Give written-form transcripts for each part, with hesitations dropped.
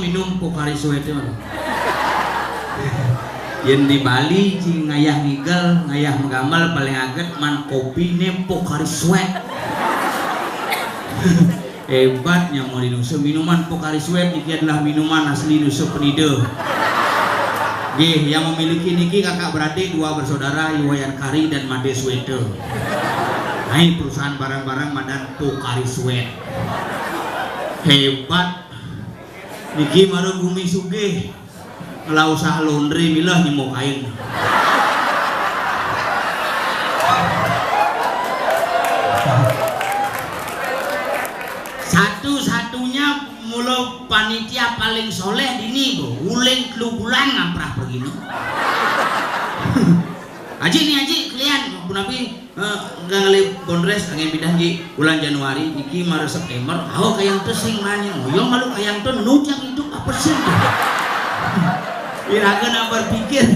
minum Pocari Sweat itu yang di Bali cing ngayah ngigel ngayah megamal paling aget man kopi ne Pocari Sweat hebatnya mau dinusu minuman Pocari Sweat ini adalah minuman asli nusu penide G yang memiliki niki kakak beradik dua bersaudara Iwayan Kari dan Made Swede nah perusahaan barang-barang madan Pocari Sweat hebat niki maro bumi sugih ngelau usaha laundry milah nyemok kain satu-satunya mulu panitia paling soleh dini go uling telu bulan ngamprah begini aji nih aji kalian nabi nggak ngelip bondres angin pindah di bulan Januari niki maret September aho kayang tesing nanya yang malu kayang tuh nujang hidup apa sih iraga nak berpikir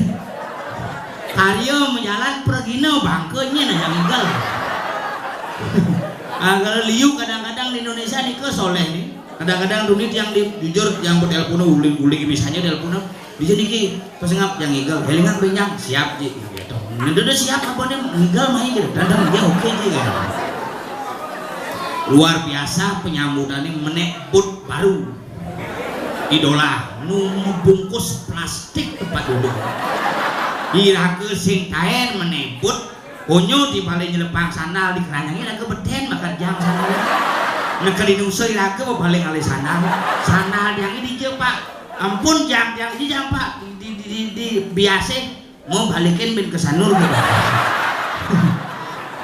karya menjalan pergino bangkenya nah yang tinggal kalau liu kadang-kadang di Indonesia nih ke soleh nih kadang-kadang dunia yang jujur yang bertelpon guling-guling misalnya telepon di sini ki pesengap yang tinggal helingan benyang siap ji udah siap apa nih tinggal main gitu dan dia oke gitu luar biasa penyambutannya menekbut baru idola nu bungkus plastik tempat duduk iraga sing kain menebut onyo di balik nyelepang sandal di keranjangnya ada kebeten makan jam sandal nekali nusa iraga mau balik alih sandal yang ini je pak ampun yang ini jam pak di biasa mau balikin bin kesanur gitu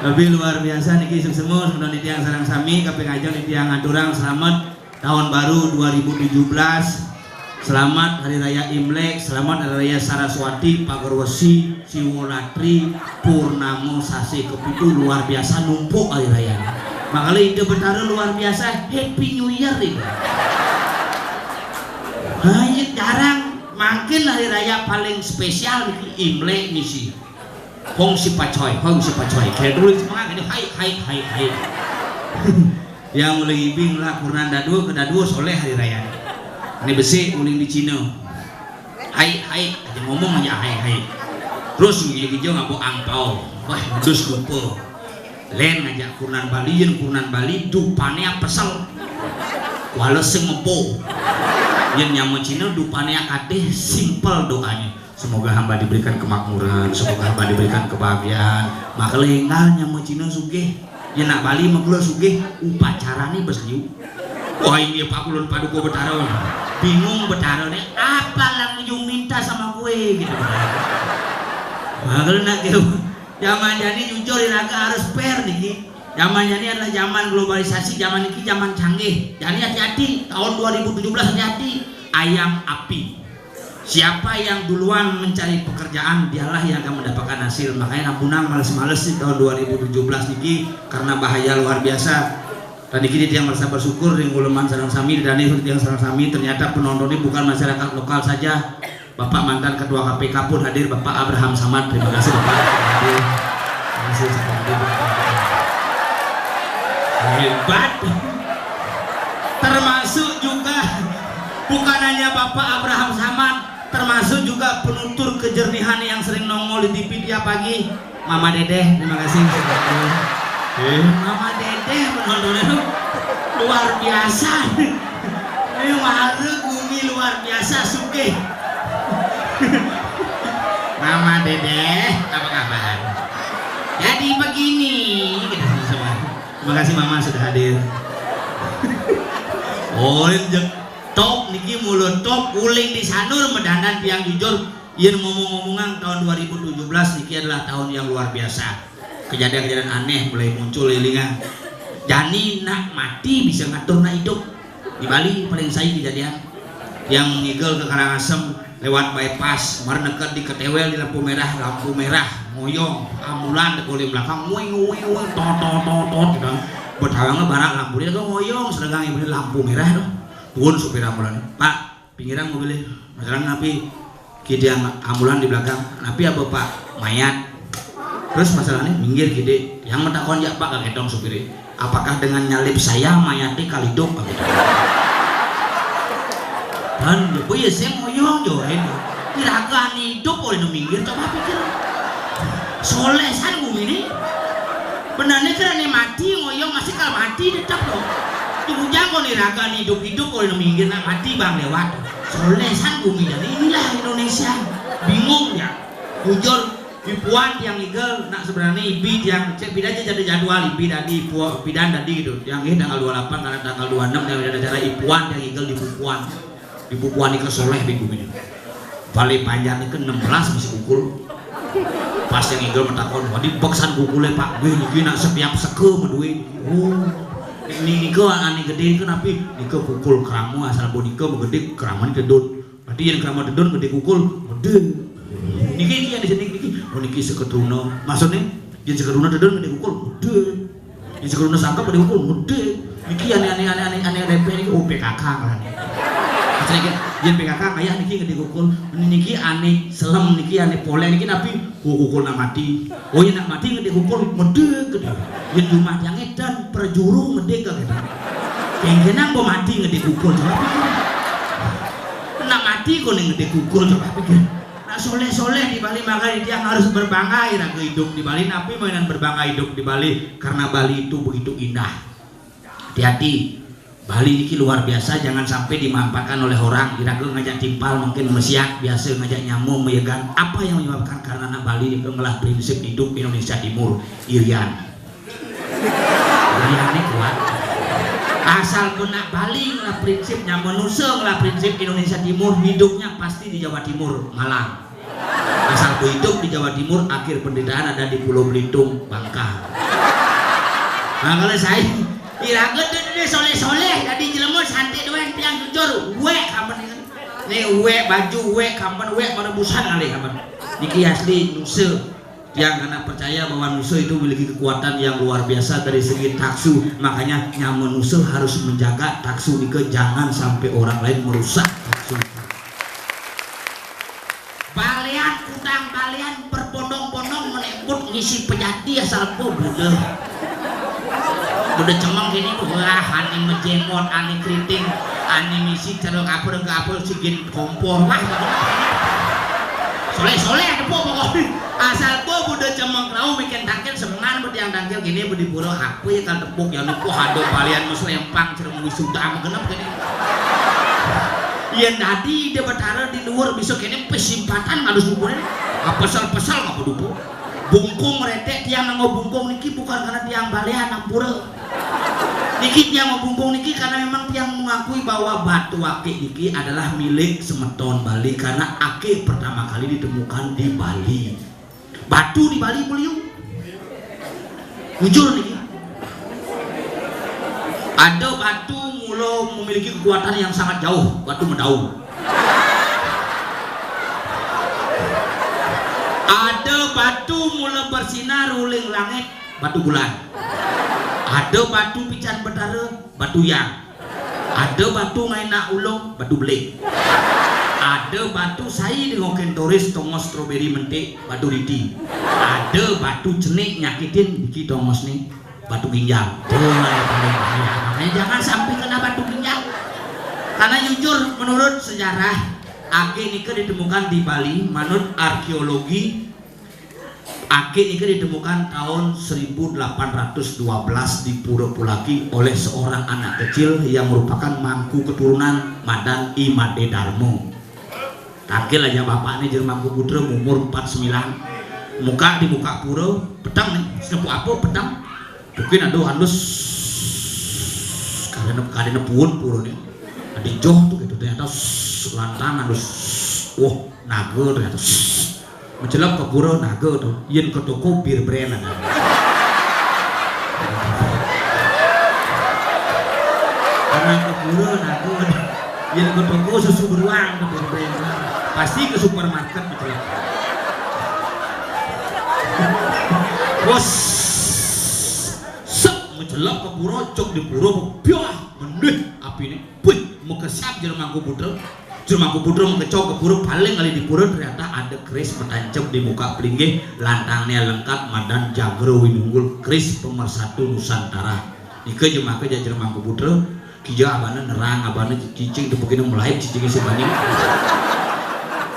tapi luar biasa niki semua sudah di tiang sarang sami kaping aja di tiang aturang selamat tahun baru 2017 selamat hari raya Imlek selamat hari raya Saraswati Pagarwesi Siwolatri Purnamo Sasi kepitu luar biasa numpuk hari raya makanya ide betara luar biasa Happy New Year ini hanya jarang makin hari raya paling spesial Imlek misi Hong si pacoy kayak dulu semangat ini hai yang mulai ibing lah kurnan dadu ke dadu soleh hari raya ini besi uling di Cina hai aja ngomong aja hai terus gitu ngabok angpau wah terus lupa len ngajak kurnan Bali dupannya pesel walau sengepo yang nyamu Cina dupannya kadeh simple doanya semoga hamba diberikan kemakmuran semoga hamba diberikan kebahagiaan maka lenggal nyamu Cina sugih ya nak Bali maglo sugih upacara nih besliu wah ini Pak Kulon Paduko Betara bingung Betara nih apa yang ujung minta sama gue gitu maka nak zaman jadi jujur iraga harus fair nih zaman ini adalah zaman globalisasi zaman ini zaman canggih jadi hati-hati tahun 2017 hati-hati ayam api Siapa yang duluan mencari pekerjaan, dialah yang akan mendapatkan hasil. Makanya Namunang males-males di tahun 2017 niki karena bahaya luar biasa. Tadi kita yang merasa bersyukur dengan uleman sareng sami dan yang sareng sami ternyata penontonnya bukan masyarakat lokal saja. Bapak mantan Ketua KPK pun hadir, Bapak Abraham Samad. Terima kasih Bapak hadir. Terima kasih hadir. Hebat. Termasuk juga bukan hanya Bapak Abraham Samad, termasuk juga penutur kejernihan yang sering nongol di TV tiap pagi, Mama Dedeh. Terima kasih. Mama Dedeh penontonnya luar biasa. Ini warna bumi luar biasa suke. Mama Dedeh, apa kabar? Jadi begini, kita semua. Terima kasih Mama sudah hadir. Oh, top niki mulut top uling di sanur medanan tiang jujur yen ngomong-ngomongan tahun 2017 niki adalah tahun yang luar biasa. Kejadian-kejadian aneh mulai muncul lilingan. Jani nak mati bisa ngatur nak hidup. Di Bali paling saya kejadian yang ngigel ke Karangasem lewat bypass kemarin dekat di Ketewel di lampu merah ngoyong ambulan di belakang nguing tot gitu. Bertawangnya barak lampu dia ngoyong sedang ibu lampu merah tuh. Turun supir ambulan, Pak, pinggiran mobilnya, masalahnya napi, kide yang ambulan di belakang, napi apa Pak, mayat. Terus masalahnya minggir kide, yang mentakon ya Pak gak ketong supirnya. Apakah dengan nyalip saya mayatnya kalidok gitu? Dan gue ya saya ngoyong join, kira-kira hidup oleh minggir, coba pikir, solesan gue ini, benarnya karena mati ngoyong masih kalau mati tetap dong. Tunggu jangan niraga hidup-hidup kalau minggir nak mati bang lewat. Solesan bumi dan inilah Indonesia. Bingung ya. Jujur Ipuan yang igel nak sebenarnya ibi yang cek bida aja jadi jadwal ibi tadi pidan tadi gitu. Yang ini tanggal 28 karena tanggal 26 yang ada acara Ipuan yang igel di Pupuan. Di Pupuan itu soleh minggu ini. Paling panjang itu 16 masih kukul. Pas yang igel mentakon, wadi baksan kukulnya Pak. Gue nak setiap seke menduit. Ini niko aneh gede itu napi niko pukul keramu asal bo niko gede keramu ini dedon berarti yang keramu dedon gede pukul gede niki yang di sini niki oh niki seketruna maksudnya yang seketruna dedon gede pukul gede yang seketruna sangka gede pukul gede niki aneh DP niki oh PKK kan maksudnya yang PKK ayah niki gede pukul niki aneh selam niki aneh pole niki napi pukul nak mati oh yang nak mati gede pukul gede yang rumah yang edan perjuru gede gede yang kenang mau mati gede pukul coba pikir nak mati kok gede pukul coba pikir nak soleh-soleh di Bali makanya dia harus berbangga ira hidup di Bali tapi mainan berbangga hidup di Bali karena Bali itu begitu indah. Hati-hati Bali ini luar biasa, jangan sampai dimanfaatkan oleh orang. Kira-kira ngajak timpal mungkin mesiak biasa ngajak nyamuk meyegan. Apa yang menyebabkan karena anak Bali itu ngelah prinsip hidup Indonesia Timur irian kuat. Asal kena Bali ngelah prinsipnya manusia ngelah prinsip Indonesia Timur hidupnya pasti di Jawa Timur Malang. Asal ku hidup di Jawa Timur akhir penderitaan ada di Pulau Belitung Bangka. Nah kalau saya kira gede soleh-soleh jadi jelema santai doang tiang jujur we kapan nih we baju we kapan we merebusan kali kapan niki asli nusa yang karena percaya bahwa nusa itu memiliki kekuatan yang luar biasa dari segi taksu makanya nyaman nusa harus menjaga taksu nike jangan sampai orang lain merusak taksu balian utang balian berbondong-bondong menemput ngisi pejati asal po udah cemong gini wah ani menjemot ani keriting ani misi cerok apel sigin kompor wah soleh ada po pokoknya asal po udah cemong rau bikin tangkil semengan budi yang tangkil gini budi pura apa ya kan tepuk yang nipu hado palian mas lempang cerong wisuda mengenap gini yang tadi dia bertaruh di luar besok ini pesimpatan ngalus bukunya pesal-pesal nggak berdupu bungkung retek tiang nanggo bungkung niki bukan karena tiang balean nampura niki tiang mau bungkung niki karena memang tiang mengakui bahwa batu akik niki adalah milik semeton Bali karena akik pertama kali ditemukan di Bali batu di Bali beliau jujur niki ada batu mulo memiliki kekuatan yang sangat jauh batu Medau Ada batu mula bersinar uling langit, batu bulan. Ada batu pican betara, batu yang. Ada batu ngaina ulung, batu belik. Ada batu sai dengokin toris tongos stroberi mentik, batu riti. Ada batu cenik nyakitin diki tongos nih, batu ginjal. Tuh yang paling bahaya. Makanya jangan sampai kena batu ginjal. Karena jujur menurut sejarah Ake Nike ditemukan di Bali, menurut arkeologi Ake Nike ditemukan tahun 1812 di Pura Pulaki oleh seorang anak kecil yang merupakan mangku keturunan Madan I Made Darmo. Takil aja bapaknya jadi mangku putra umur 49, muka di muka pura pedang nih, senepu apa pedang mungkin ada halus karena puun pura nih ada joh tuh gitu ternyata lantan halus wah naga ternyata mencelap ke pura naga tuh yen ke toko bir brand ada karena ke pura naga yen ke toko susu beruang ke bir brand pasti ke supermarket mencelap bos sep mencelap ke pura cok di pura piah menih api ini puih mekesap jadi mangku putra mengecok ke pura paling kali di pura ternyata ada keris metancap di muka pelinggih lantangnya lengkap Madan Jagro Winunggul keris pemersatu Nusantara ike jemaka jadi mangku putra kija abana nerang abana cicing tepuknya mulai cicingnya sebanyak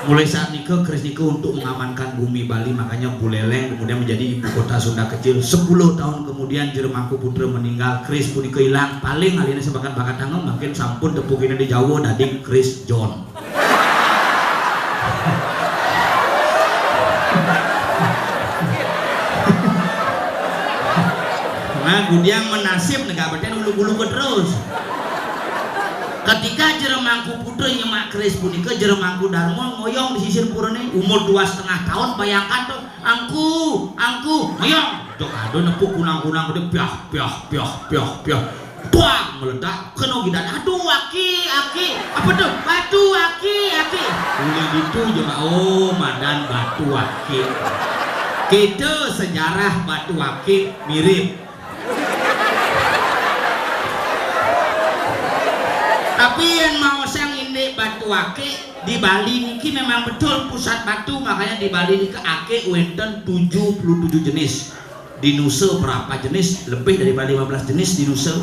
mulai saat Nike keris Nike untuk mengamankan bumi Bali makanya Buleleng kemudian menjadi ibu kota Sunda kecil 10 tahun kemudian Jeremangku Putra meninggal keris pun Nike hilang paling kali ini sebakan bakat tangan makin sampun tepuk ini di Jawa dadik keris John nah kemudian menasib negara berarti ulu-ulu terus ketika Jeremangku Putra nyemak keris punika Jeremangku Darmo ngoyong di sisir pura nih umur 2,5 tahun bayangkan tuh angku ngoyong jok aduh nepuk kunang-kunang udah piah buang meledak kena gidan aduh aki apa tuh batu aki uli itu juga oh Madan batu aki kita sejarah batu aki mirip tapi yang mau sang ini batu ake di Bali niki memang betul pusat batu makanya di Bali niki ake wenten 77 jenis di Nusa berapa jenis lebih dari 15 jenis di Nusa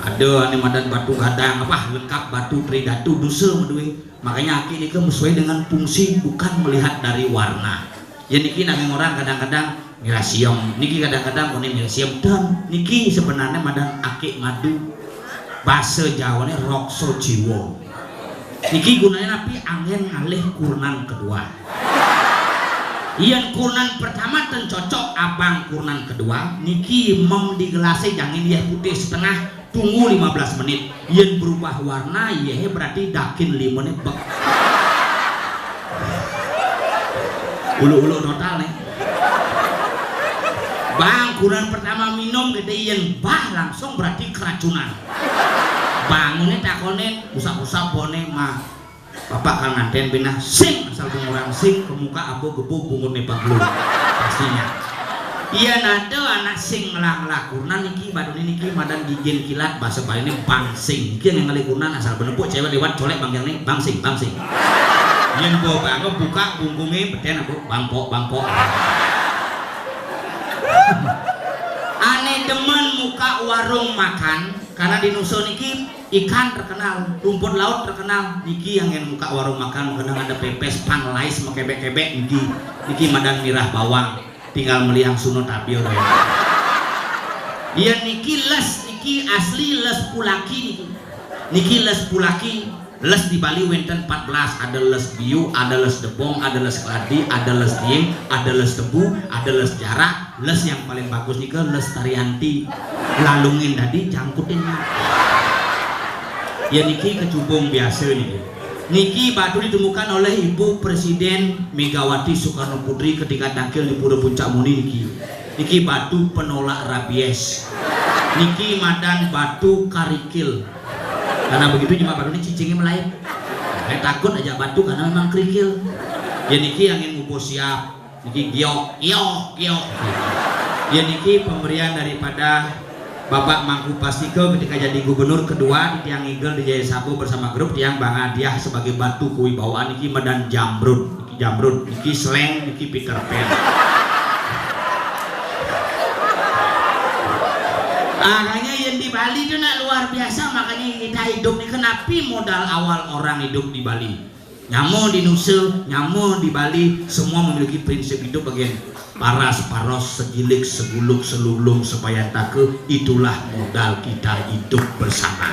ada ane Madan batu gadang apa lengkap batu tridatu Nusa medui makanya ake niki sesuai dengan fungsi bukan melihat dari warna ya niki nanging orang kadang-kadang mirasium niki kadang-kadang kone mirasium dan niki sebenarnya Madan ake madu bahasa Jawanya rokso jiwo niki gunanya napi angin ngalih kurnan kedua yang kurnan pertama ten cocok abang kurnan kedua niki mem di gelasnya jangan dia putih setengah tunggu 15 menit yang berubah warna ya berarti dakin 5 menit bek ulu-ulu total nih bang kurnan pertama minum gede yang bah langsung berarti keracunan bangunnya takone usap-usap bone mah bapak kan nanten bina sing asal pengurang sing ke muka abu gebuk bungun nepak lu pastinya iya nado anak sing ngelang-ngelang kurnan niki badun niki Madan gigin kilat bahasa Bali ini bangsing niki yang ngelik kurnan asal benepuk cewek lewat colek bang nih bangsing yang gua bangun buka bunggungnya beten aku bangpok aneh demen muka warung makan karena di Nusa niki ikan terkenal rumput laut terkenal niki yang muka warung makan kadang ada pepes panglais mekebek-kebek niki Madan mirah bawang tinggal meliang suno tabil ya iya niki les niki asli les pulaki niki les pulaki les di Bali wenten 14 ada les biu ada les debong ada les keladi ada les dieng ada les tebu ada les jarak les yang paling bagus nih les tarianti lalungin tadi cangkutin ya niki kecubung biasa niki batu ditemukan oleh Ibu Presiden Megawati Soekarno Putri ketika tampil di Pura Puncak Muni niki batu penolak rabies niki Madan batu karikil karena begitu cuma batu ini cicingnya melayang takut aja batu karena memang kerikil ya niki yang ingin ngumpul siap niki giok giok giok. Ya niki pemberian daripada Bapak Mangku Pastike ketika jadi gubernur kedua di Tiang Igel di Jaya Sabu bersama grup Tiang Bang Adiah sebagai batu kewibawaan niki Medan Jamrud niki Sleng niki Peter Pan. Makanya yang di Bali itu nak luar biasa, makanya kita hidup nih kenapa modal awal orang hidup di Bali. Nyamu di Nusa, nyamu di Bali, semua memiliki prinsip hidup bagian paras, paros, segilik, seguluk, selulung, supaya take, itulah modal kita hidup bersama.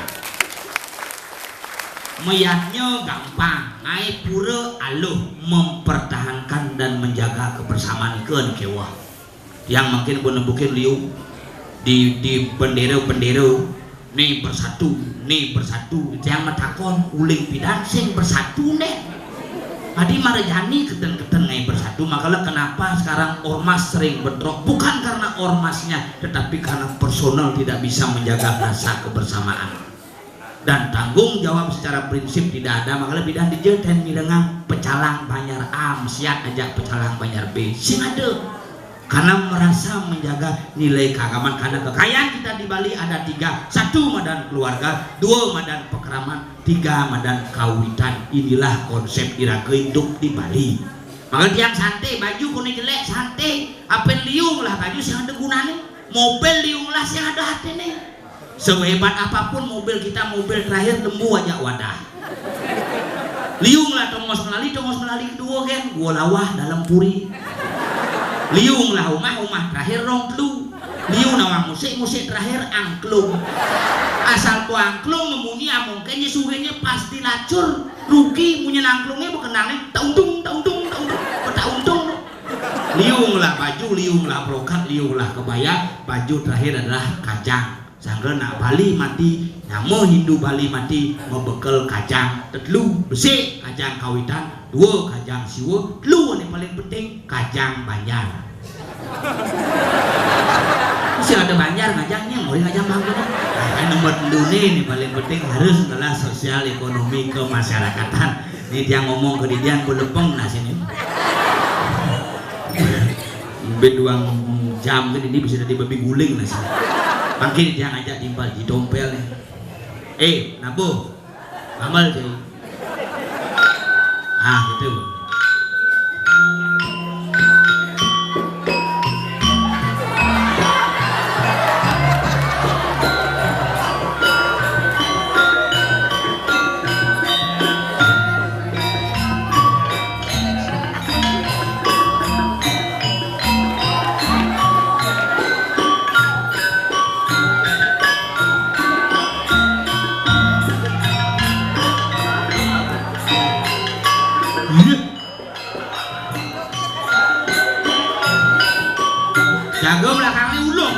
Meyatnya gampang, naik pura aluh mempertahankan dan menjaga kebersamaan ikan kewah. Yang makin bukan liu di bendera nih bersatu yang matakon uling pidan sing bersatu nih adi marjani keten ngai bersatu. Makanya kenapa sekarang ormas sering bentrok, bukan karena ormasnya tetapi karena personal tidak bisa menjaga rasa kebersamaan dan tanggung jawab secara prinsip tidak ada. Makanya bidan dijeten milengang pecalang banyar A siap ajak pecalang banyar B sing ada karena merasa menjaga nilai keagamaan. Karena kekayaan kita di Bali ada 3, 1 madan keluarga, 2 madan pekeraman, 3 madan kawitan. Inilah konsep iraga hidup di Bali. Maka tiang santai, baju kuning jelek santai, apa liung lah baju yang ada gunanya, mobil liung lah yang ada hati nih. Sehebat apapun mobil kita, mobil terakhir lembu aja wadah. Liung lah tongos melali kedua kan, gua lawah dalam puri. Liung lah rumah terakhir rongklu, liung nawang musik terakhir angklung. Asal tu angklung memuni mungkin suhunya pasti lacur, rugi punya angklungnya berkenangnya tauntung. Liung lah baju, liung lah brokat, liung lah kebaya, baju terakhir adalah kajang. Sangga nak Bali mati, namo Hindu Bali mati membekal kajang tetlu besi, kajang kawitan, 2 kajang siwa, 3 yang paling penting kajang banjar. Mesti ada banjar kajangnya, mau kajang bangun. Nomor 2 nih paling penting harus adalah sosial ekonomi kemasyarakatan. Ini dia ngomong ke dia belepeng nah sini. Beduang jam kan ini bisa jadi babi guling nah sini. Makin dia ngajak timbal di dompel nih. Nabu, amal cuy. Gitu. Jago belakangnya ulung.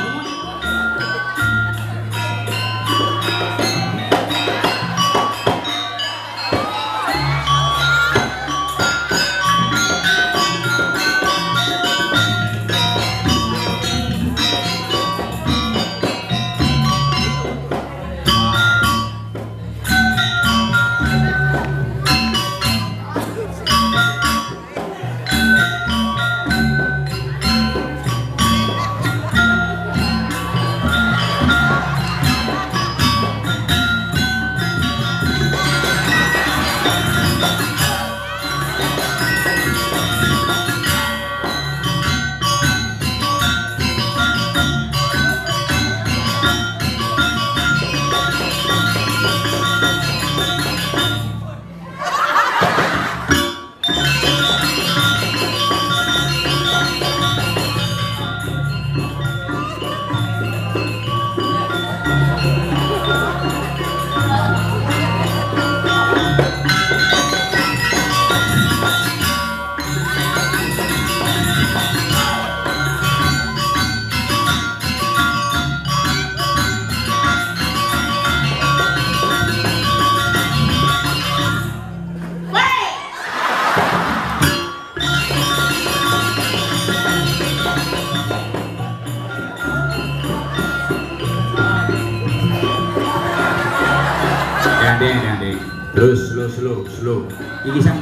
Terus slow. Gigisan.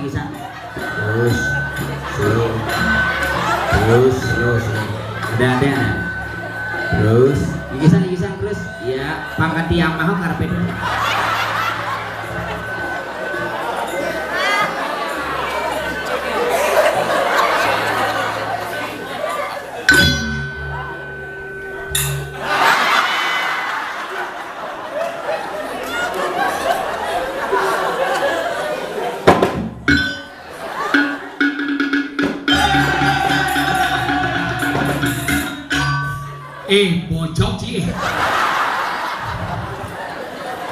Terus slow. Terus. Ada. Terus, gigisan terus. Ya, pangkat tiang mah karepe. Bocok sih.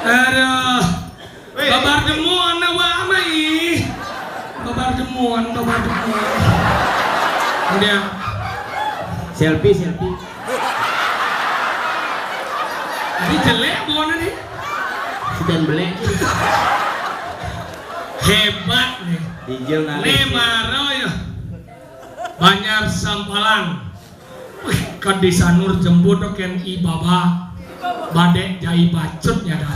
Aduh, babar demuan nawa amai. Babar demuan. Udah. Selfie. Ini jelek bukan nih? Sedang belek. Hebat nih. Dijel nanti. Lemaro ya. Banyak sampalan. Kan di sanur jemput ken ibaba badek jai bacutnya dah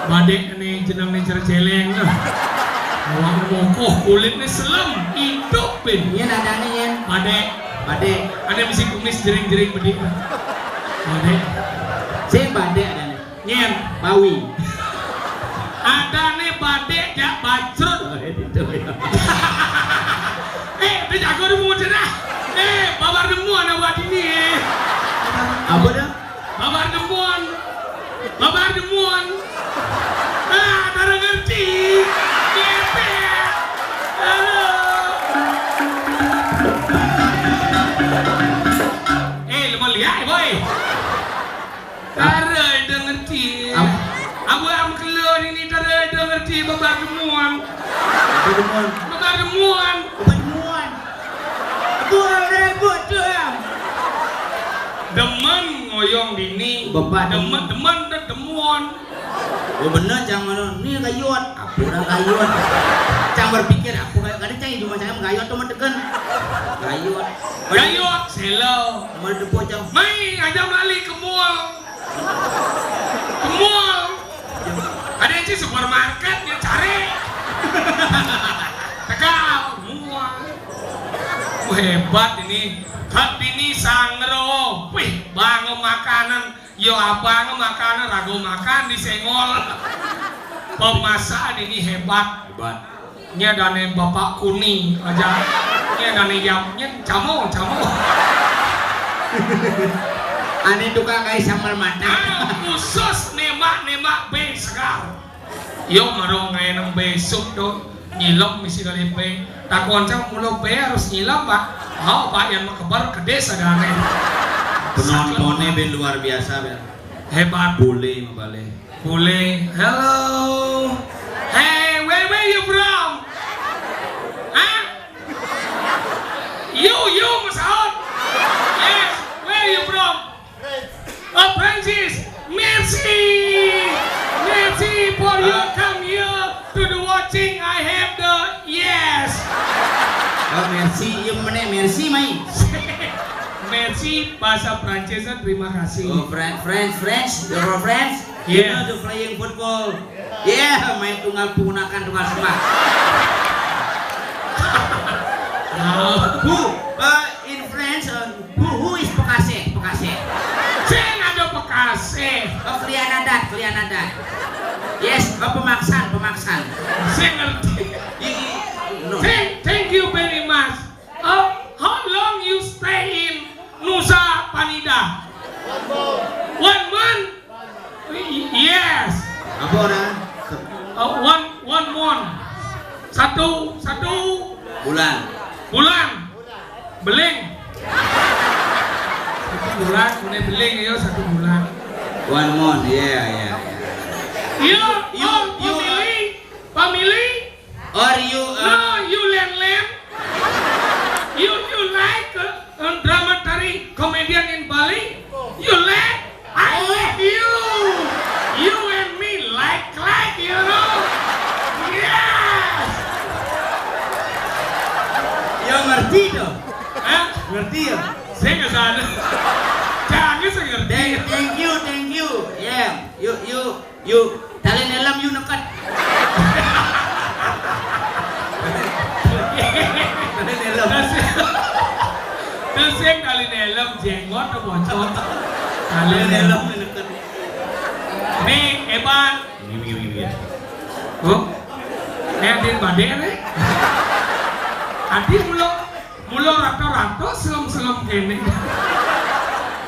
badek ini jeneng cerceleng awak mokoh kulit ini selem hidup pin Iya nadane yen. Badek. ada misi kumis jering-jering bedik badek Sing badek adane. nyen Pawi. ada nih badek jak bacrut Itu ya. dia jago di mulut dah babar demuan awak ini Apa dah? Babar demuan. Tara ngerti. Ngepet. Halo. Lemah lihat boy. Tara dah ngerti. Abu am kelon ini tara dah ngerti babar demuan. Babar demuan. Demen ngoyong dini. Bapak demen demuan. Oh bener cang mana? Nih kayuan. Aku udah kayuan. Cang berpikir aku kayak kadang cang cuma saya kayuan teman tekan. Kayuan. Gayot selo. Mau depo cang. Mai aja balik ke mall. Ada yang di supermarket dia cari. Tekal mall. Hebat ini. Hat ini sangro. Wih, bangun makanan. Yo abang makanan ragu makan di sengol. Pemasak ini hebat. Nya dane bapak kuning aja. Nya dane yamnya camu. Ane tukang kayak sambal mata. Khusus nemak be segar. Yo marong nang besok do nyilop misi dari be. Takon cang mulo be harus nyilop pak. Mau pak yang kebar ke desa dane. Penontonnya ben luar biasa ben. Hebat. Boleh mabale. Boleh. Hello. Hey, where you from? Huh? You Masaud? Yes. Where you from? Oh, Francis. Merci for you come here to the watching. I have the yes. Oh merci, yang mana merci mai? Merci bahasa Prancisnya terima kasih. Oh French, you're from France? Yeah. You know to playing football. Yeah, main tunggal menggunakan tunggal semak. Who? In France, who is Pekase? Saya ada Pekase. Oh kalian ada. Yes, pemaksan. Saya ngerti. No. Thank you very much. How long you stay in Nusa Penida? 1 month? Yes. Apa orang? One month. Satu bulan. Beling. 1 bulan, kemudian beling ya 1 bulan. 1 month, yeah. You family? Or you? No, you land. You like dramatic comedian in Bali? You like? I like you. You and me like you know? Yes. Yo ngerti dong. Hah? Ngerti ya? Saya nggak sadar. Jangan saya ngerti. Thank you. Yeah. You. Tali nelam you nekat. tuh bocor. Kalian Helm nih hebat. ini. Oh, ini adin badai nih. Adin mulo rato-rato selem kene.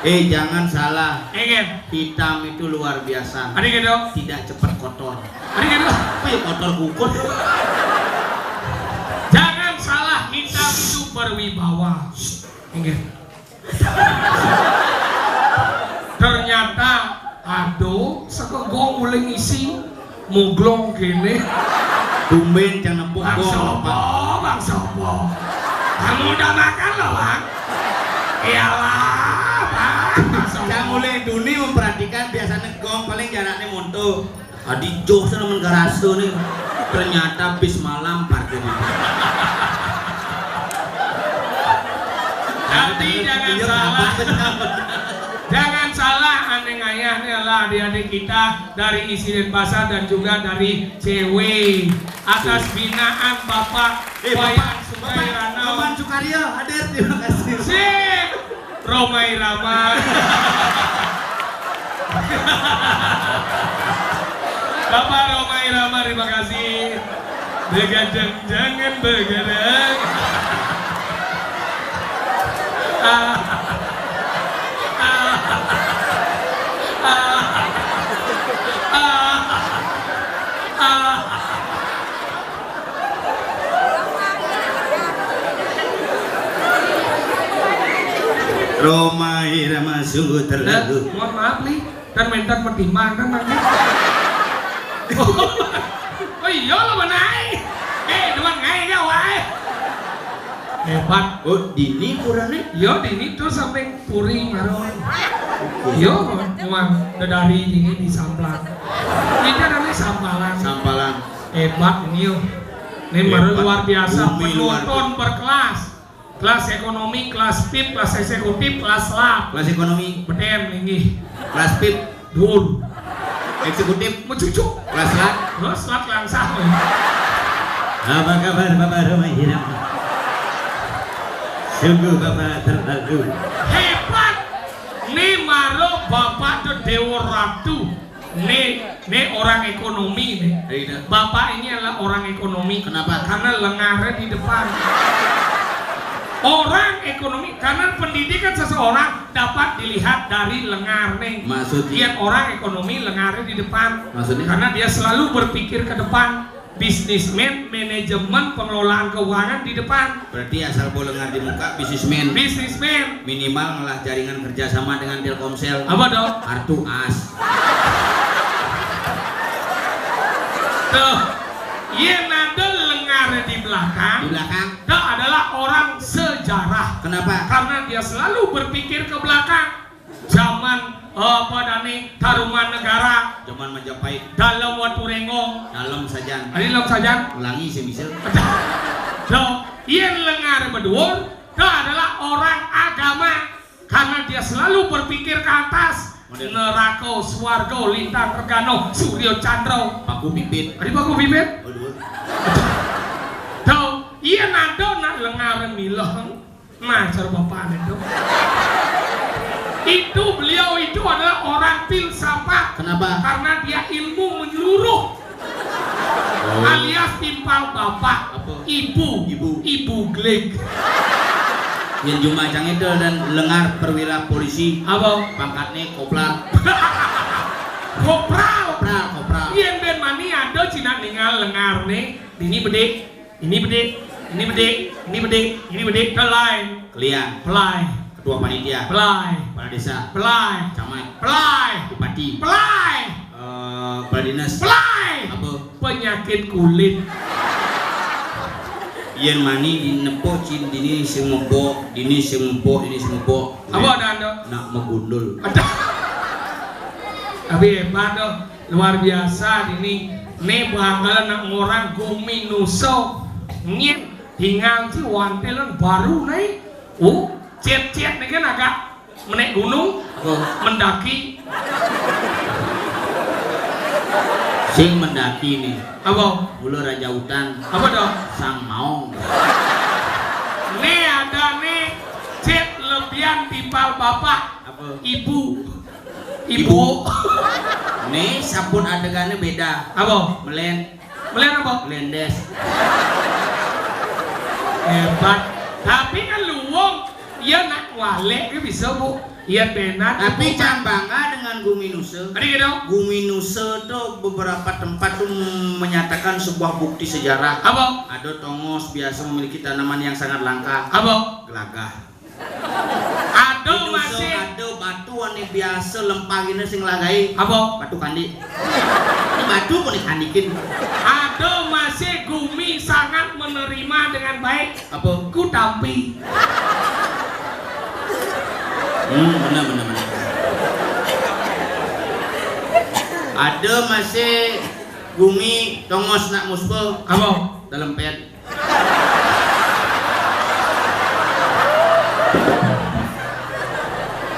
Jangan salah. Kan? Hitam itu luar biasa. Adik gitu. Tidak cepat kotor. Adik gitu. Kotor kukur. Jangan salah, hitam itu berwibawa. Ingat. Ternyata aduh sekegong uling isi muglong kene. Tumben jangan nepuk Bang Sopo. Kamu udah makan loh, Bang? Iyalah, Bang. Saya mulai duni memperhatikan biasanya gong paling jaraknya monto. Adi jauh sana menggarasu nih. Ternyata bis malam parkir. Tapi jangan salah aneh ayah nih adalah adik-adik kita dari isi Denpasar dan juga dari cewek atas binaan Bapak Wayan Sukairana. Bapak Sukaryo hadir, terima kasih. Sip, Romai Rama. Bapak Romai Rama, terima kasih. Begadang jangan begadang. Roma Irama sungguh terlalu. Mohon maaf nih, dan mentan pertimbangan kan nanti. Oh iya lo menai. Dewan ngai gak wae. Hebat. Oh, dini kurangnya? Yo dini tuh sampai puring ngaron. Yo, memang dari dini di Samplang. Ini namanya Sampalan. Sampalan. Hebat ini yo. Ini baru luar biasa. Bumi luar Penonton per kelas. Kelas ekonomi, kelas PIP, kelas eksekutif, kelas lab. Kelas ekonomi, Beden ini. kelas PIP, Dul. eksekutif, Mencucuk. kelas lat. Terus lab langsung. Apa kabar Bapak Roma Irama? Sungguh Bapak terlalu. Hebat. Nih maro Bapak tuh Dewa Ratu. Nih orang ekonomi nih. Bapak ini adalah orang ekonomi. Kenapa? Karena lengarnya di depan. Orang ekonomi, karena pendidikan seseorang dapat dilihat dari lengar nih. Maksudnya? Lihat orang ekonomi lengarnya di depan. Maksudnya? Karena dia selalu berpikir ke depan. Bisnismen, manajemen, pengelolaan keuangan di depan. Berarti asal bolengar di muka bisnismen. Bisnismen. Minimal malah jaringan kerjasama dengan Telkomsel. Apa dong? Kartu as. Tuh, iya nada lengarnya di belakang. Di belakang. Dia adalah orang sejarah. Kenapa? Karena dia selalu berpikir ke belakang. Zaman Taruman Negara. Zaman Majapahit. Dalam Watu Renggong. Dalam saja. Dalam saja. Ulangi semisal. Tuh, iya lengar berdua. Dia adalah orang agama. Karena dia selalu berpikir ke atas. Neraka, Swargo, Lintang, Regano, Suryo Chandra. Paku Pipit. Ada Paku Pipit? Aduh. Tuh, iya nado nak lengar milah. Macar bapak itu. Itu beliau itu adalah orang filsafat. Kenapa? Karena dia ilmu menyeluruh. Alias timpal bapak, Apa? ibu gleg. Yang Jumacang itu dan lengar perwira polisi. Apa? Pangkatnya koplar. Kopral. Kopral. Yang ben mani ada cina ningal lengar nih. Ini bedek, ini bedek, ini bedek, ini bedek, ini bedek. Pelai, Kalian. pelai, Ketua panitia. pelai, Kepala desa. pelai, Camat. pelai, Bupati. pelai, Kepala dinas. pelai. Apa? Penyakit kulit. Yen mani di nepo cin dini semempo, dini semempo, ini semempo. Apa ada anda? Nak megundul. Ada. Tapi hebat dong, luar biasa ini. Nih bangga nak orang gumi nuso. Nyet tinggal si wantelan baru nih. Cet-cet nih kan agak menaik gunung, mendaki. Sing mendaki nih. Apa? Mula raja hutan. Apa dong? Sang maung. Nih ada nih cet lebih kemudian timpal bapak, Apa? ibu. Nih sabun adegannya beda. Apa? Melen Apa? melendes. Hebat. Tapi kan luwung, iya nak walek ke bisa bu. Iya benar. Tapi jangan bangga dengan Guminuse. Ada gitu? Guminuse tuh beberapa tempat tuh menyatakan sebuah bukti sejarah. Apa? Ada Tongos biasa memiliki tanaman yang sangat langka. Apa? Gelagah. Aduh Guminuse masih. ada batu ane biasa lempagina sing lagai. Apa? Batu kandi. Ini batu kok dikandikin. Aduh masih Gumi sangat menerima dengan baik. Apa? Ku tampi. Benar. Ada masih Gumi Tongos nak muspe Apa? dalam pet.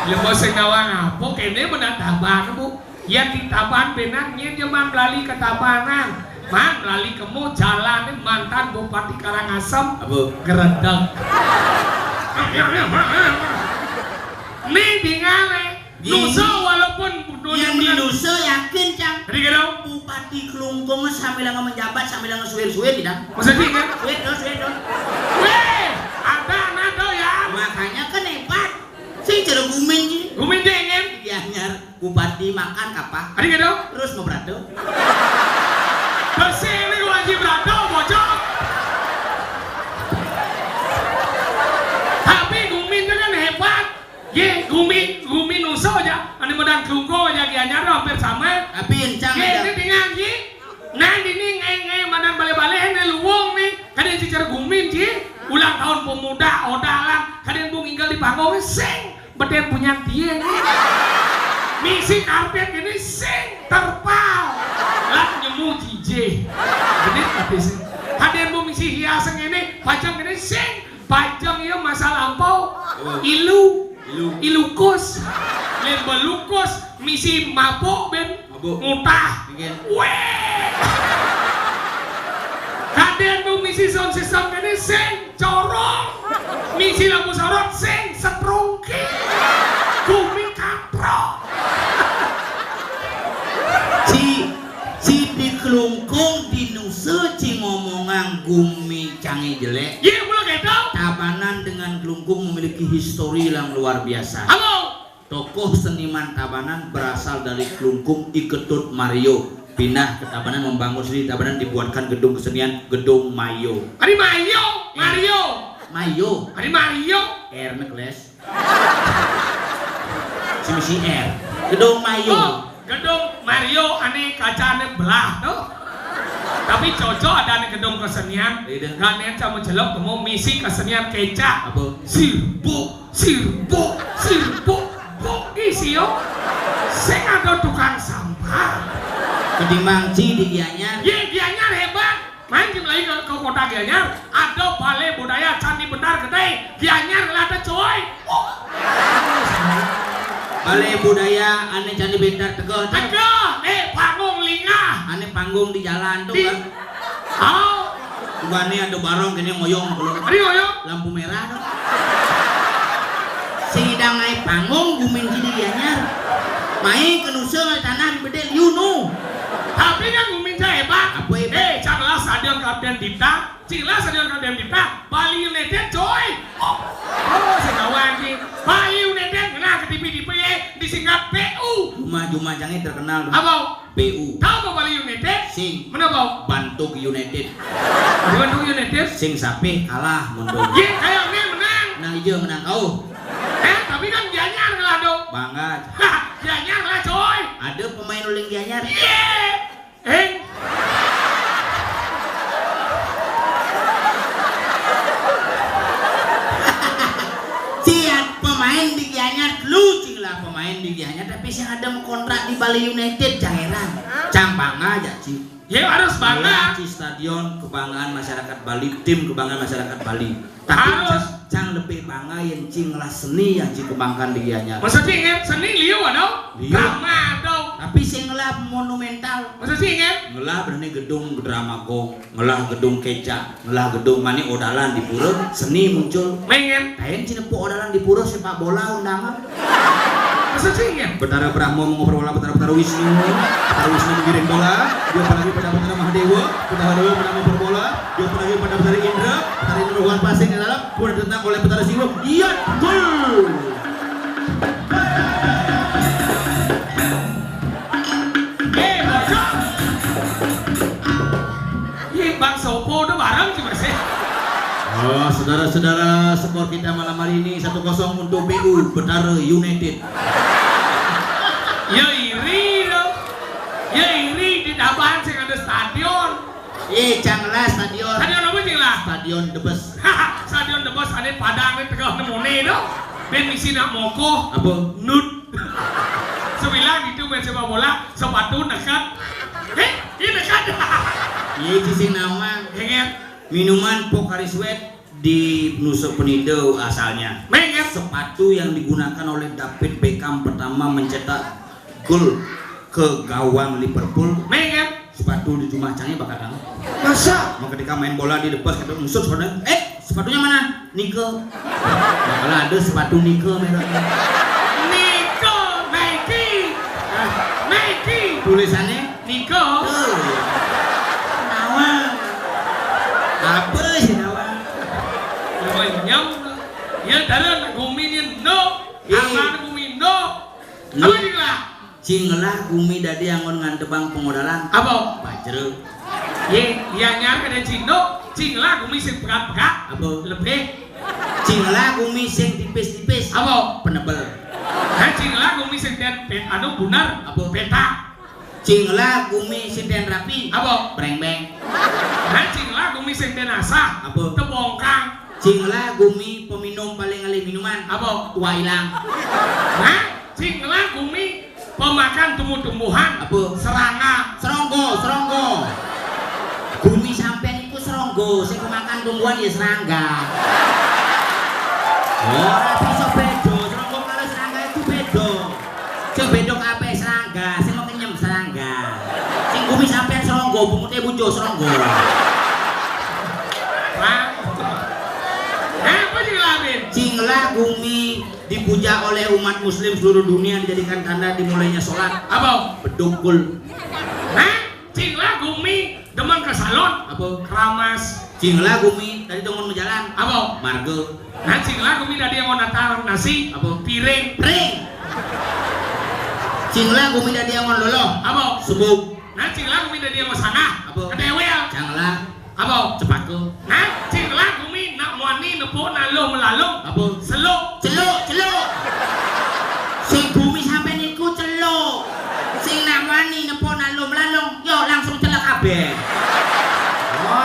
Lembo sing nawang apa kene benar taban bu. Yang di taban benangnya jaman lali ke tabanan. Man lali kemu jalan mantan Bupati Karangasem Apa? geredek. Nih tinggalnya Nusa walaupun Yang di Nusa yakin cang Jadi gitu Bupati Kelungkung sambil menjabat sambil ngesuir-suir tidak? maksudnya kan Suir dong. weh ada nado ya Makanya kan hebat. Sing cara Gumin sih. Gumin dengin Gianyar Bupati makan kapah. ada gitu Terus mau berado. bersih ini wajib berado bocok tapi Gumin itu kan hebat ye Gumin Nusa aja ane medang Kelungkung aja Gianyar hampir sama Tapi encang ye ini aja. tinggal ye nah ini ngai madang balik-balik ini luwung nih kadang cicer Gumin sih ulang tahun pemuda odalan kadang bung tinggal di panggung sing beden punya dia nih misi karpet ini sing terpal lah nyemu jije jadi tapi sing kadang bung misi hiasan ini pajang ini sing pajang iya masa lampau ilukus lembelukus misi mabok ben Mabuk. mutah Bikin. weh kadang bung misi sound system ini sing corong misi lampu sorot sing setrungki Gumi kaprok Si di Kelungkung di Nusa ci ngomongan Gumi canggih jelek. iya mulai gitu Tabanan dengan Kelungkung memiliki histori yang luar biasa. halo Tokoh seniman Tabanan berasal dari Kelungkung, Iketut Mario. Pindah ke Tabanan membangun sendiri Tabanan, dibuatkan gedung kesenian Gedung Mayo. ada Mario Mayo ada Mario R Necklace. Si misi R. Gedung Mayo. oh gedung Mario ane kacanya belah tuh tapi cocok ada ane gedung kesenian Iya. gak sama jelok temu misi kesenian kecap Apa? sirbo isi yo sing ada tukang sampah Ketimbang Ci di Gianyar. ye Gianyar hebat main lagi ke kota Gianyar ada balai budaya candi benar gede Gianyar ada coy Balai budaya ane Candi Bentar Tegal. tegah panggung lingah Ane panggung di jalan tuh di kan. oh Tugane ada barong kene ngoyong belum. ari yo Lampu merah dong. Sidang naik panggung Gumin Ci di Gianyar. Main ke Nusa ngai tanah di bedel you know. tapi kan Guminja hebat Apa hebat? canglah stadion Kapten Dipta cinglah stadion Kapten Dipta Bali United coy segawang sih Bali United kena ke TV disingkat PU Juma jangan terkenal dong. apa? PU. tahu apa Bali United? Sing mana apa? Bantuk United. Bandung United? Sing sapi kalah mundur. ye kayaknya menang Menang hijau menang kau. tapi kan Gianyar ngelah dong Bangga. Gianyar ngelah coy Ada pemain uling Gianyar. Siap pemain di Gianyar lucu lah pemain di Gianyar tapi sih ada kontrak di Bali United jangan cang bangga aja Ci. ye harus bangga Ci stadion kebanggaan masyarakat Bali, tim kebanggaan masyarakat Bali. Tapi Harus. cang lebih bangga yang Ci ngelah seni yang Ci kembangkan di Gianyar. maksudnya ingat seni liu ada Liu. drama ada Tapi sing ngelah monumental Masa sih inget? Ngelah berani gedung Dramago, ngelah gedung Keca, ngelah gedung mani odalan di pura, seni muncul. Mengen. Kain cinepu odalan di pura sepak bola undangan. Masa sih inget? Betara Brahmo mengoper bola Betara Wisnu menggiring bola, dia lagi pada Betara Mahadewa, Betara Dewa pada mengoper bola, dia lagi pada Betara Indra Ruhan passing ke dalam, kemudian ditendang oleh Betara Singro. Iya, gol. Bang Sopo udah bareng sih mas ya. Oh, saudara-saudara, skor kita malam hari ini 1-0 untuk BU Betara United. Ya iri dong. Ya iri di depan sih ada stadion. Janganlah stadion. Stadion apa sih lah? Stadion Debes. Stadion Debes ada Padang nih tegak nemone dong. Ben misi nak moko. Apa? Nut. Sebilang gitu main sepak bola, sepatu dekat. Ini dekat. Cicing nama Ingat. minuman Pocari Sweat di Nusa Penida asalnya. Menget. Sepatu yang digunakan oleh David Beckham pertama mencetak gol ke gawang Liverpool. Menget. Sepatu di rumah canggih bakal kamu. Masa? Mau ketika main bola di depan kata musuh sebenarnya. Sepatunya mana? Nike. Kalau ada sepatu Nike merahnya. Nike, Nike, Nike. Tulisannya Nike. Apa sih nawang? Nyam. Ya darah guminin no. Aman gumin no. Apa sih lah? Cinglah gumi dadi angon ngantebang pengodalan. Apa? Bajreu. Ya nyar kada cino. Cinglah gumi sing pekat-pekat. Apa? Lebih. Cinglah gumi sing tipis-tipis. Apa? Penebel. Cinglah gumi sing anu bunar. Apa? Peta. Cinglah gumi sing den rapi. Apa? Breng-beng. Cinglah gumi sing den asah. Apa? Tebongkang. Cinglah gumi peminum paling alih minuman. Apa? Tua ilang. Cinglah gumi pemakan tumbuh-tumbuhan. Apa? Serangga. Seronggo. Gumi sampean iku seronggo, sing makan tumbuhan ya serangga. Ora bisa beda, seronggo karo serangga itu beda. Sing beda kabeh serangga, sing mau kenyem serangga. Sing gumi sampean seronggo, bungute bujo seronggo. Apa sih labin? Cinglah gumi dipuja oleh umat muslim seluruh dunia, dijadikan tanda dimulainya sholat. Apa? Bedugul. Cinglah gumi demang ke salon. Apa? Keramas. Cinglah gumi tadi tunggu jalan. Apa? Margo. Cinglah gumi tadi yang mau natar nasi. Apa? Piring. Ring. Cinglah gumi tadi yang mau loloh. Apa? Subuk. Cinglah gumi tadi yang mau sana. Apa? Kedewel. Canglah. Apa? Cepaku. Cinglah gumi nak muani nepo nalo melalung. Apa? Seluk. Celuk. Sing gumi sampai niku celuk. Sing namani nepo nalo melalung. Yo langsung celak kabeh.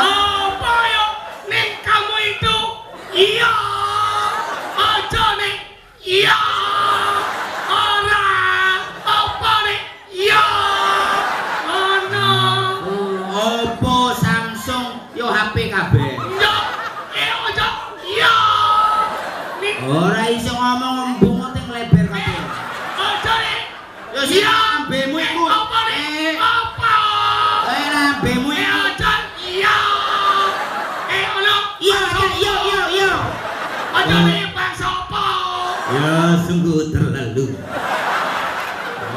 Apa yo? Nek kamu itu iya. Aja nek iya. Ora. Apa nek iya. Ono. Oppo, Samsung, yo HP kabeh. Yo. Aja. Iya. Nek Ora iso ngomong bungut yang lebar kabeh. aja nek. Yo sing lambemu iku. Apa nek? Apa? Lambemu iku. Aja. Iya. Ono. Iya. Aja nek Bang Sopo. Ya sungguh terlalu.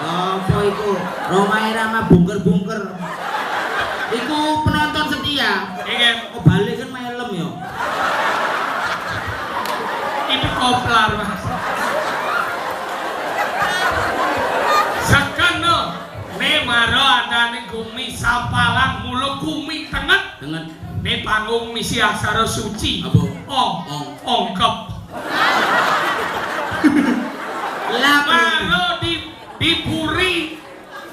Apa iku? Romai Rama bungker-bungker. Iku penonton setia. Ingat. Oh balik kan melem yo. Itu koplar mas. Sekeno ne maro ada nih gumi sampalan mulu gumi tengah Dengan ne panggung misi aksara suci. Apa? Ongkep. Maro di puri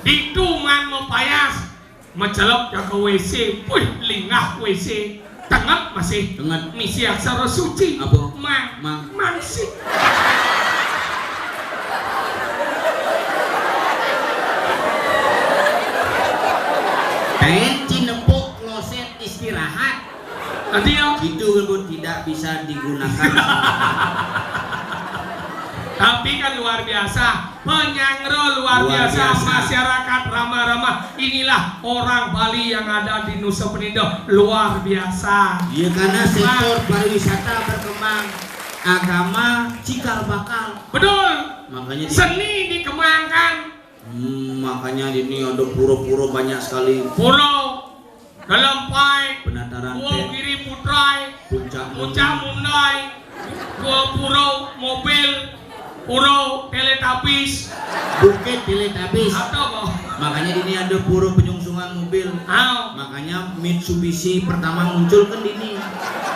di tungan mepayas mencelok ya ke WC. Wih lingah WC. Tengah masih Tengah. misi aksara suci. Apa? Mang. Sih. bensin nempuk kloset istirahat. Nanti ya. Itu kan tidak bisa digunakan. Tapi kan luar biasa. penyangro luar biasa, masyarakat ramah-ramah. Inilah orang Bali yang ada di Nusa Penida, luar biasa. Ya karena sektor pariwisata berkembang, agama cikal bakal. Betul. Makanya seni dikembangkan. Makanya ini ada pura-pura banyak sekali. Pura dalam pai, penataran Kiri Putrai, Puncak Mundai, pura mobil, pura Teletubbies, Bukit Teletubbies. Atau apa? Makanya ini ada pura penyungsungan mobil. Makanya Mitsubishi pertama muncul kan ini.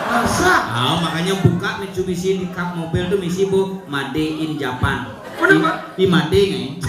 Masa? Makanya buka Mitsubishi di kap mobil tuh misi bu Made in Japan. Kenapa? Di Made ngai.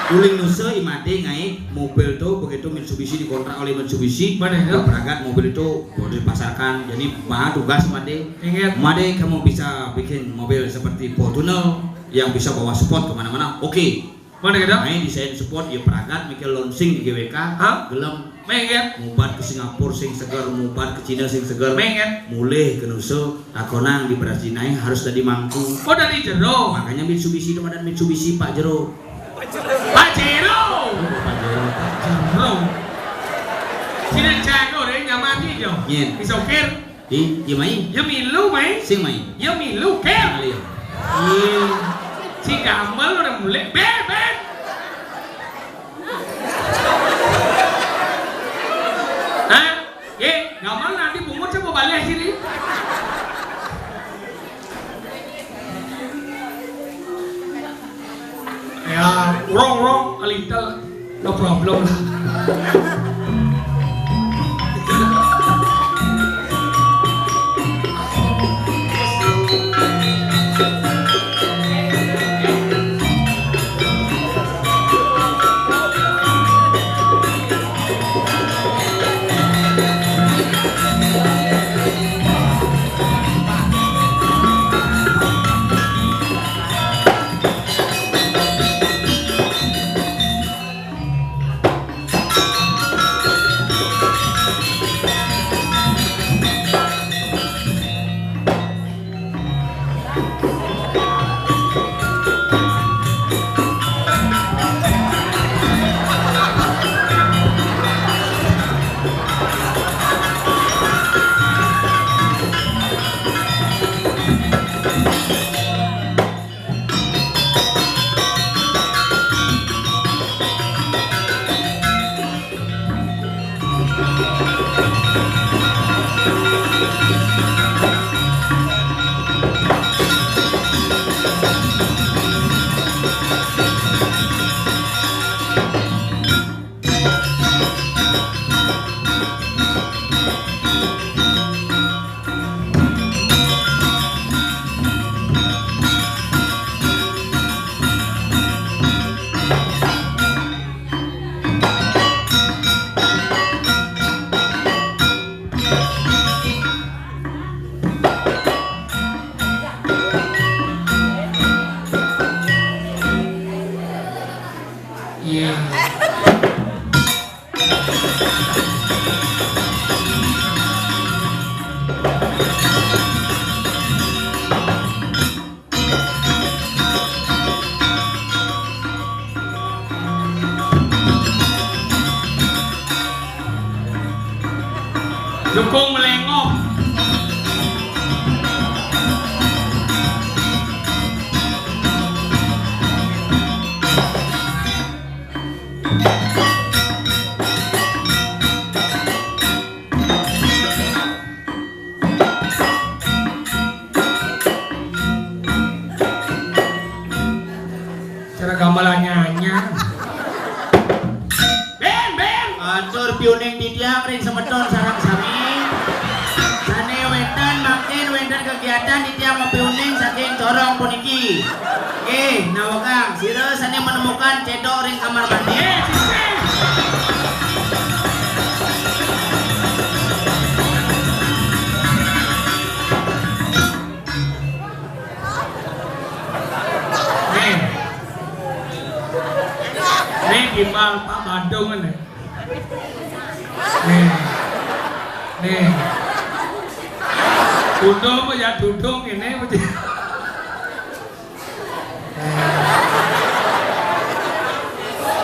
Uling Nusa Imade ngai mobil tuh begitu Mitsubishi dikontrak oleh Mitsubishi. Perangkat mobil itu boleh dipasarkan. Jadi mah tugas Made. Made kamu bisa bikin mobil seperti Fortuner yang bisa bawa sport kemana-mana. Oke. Mana kita? Main desain sport ya perangkat mikir launching di GWK. Gelem. Menget. Mubat ke Singapura sing segar, mubat ke Cina sing segar. Menget. Mulai ke Nusa, takonang di Brazil harus dari mangku. Oh dari jero. Makanya Mitsubishi itu dan Mitsubishi Pak Jero. Pak Jero. Jero. Sini jago deh nyamati jo. Nyen. Bisa ukir. Ya main. Ya milu main. Sing main. Ya milu ker. Si gamel udah mulai. Ben. Hah? Gamel nanti pungut coba balik sini. Ya, wrong, a little, no problem. Dukung melengok. Cara gambalannya hanya Ben atur piuning didiam ring semeton sarang sami sane wedan makin wedan kegiatan didiam piuning saking corong puniki nawakang sira sane menemukan cedok ring kamar mandi Nih gimbal Pak Bandung nih. Nih. Dudung ya dudung ini.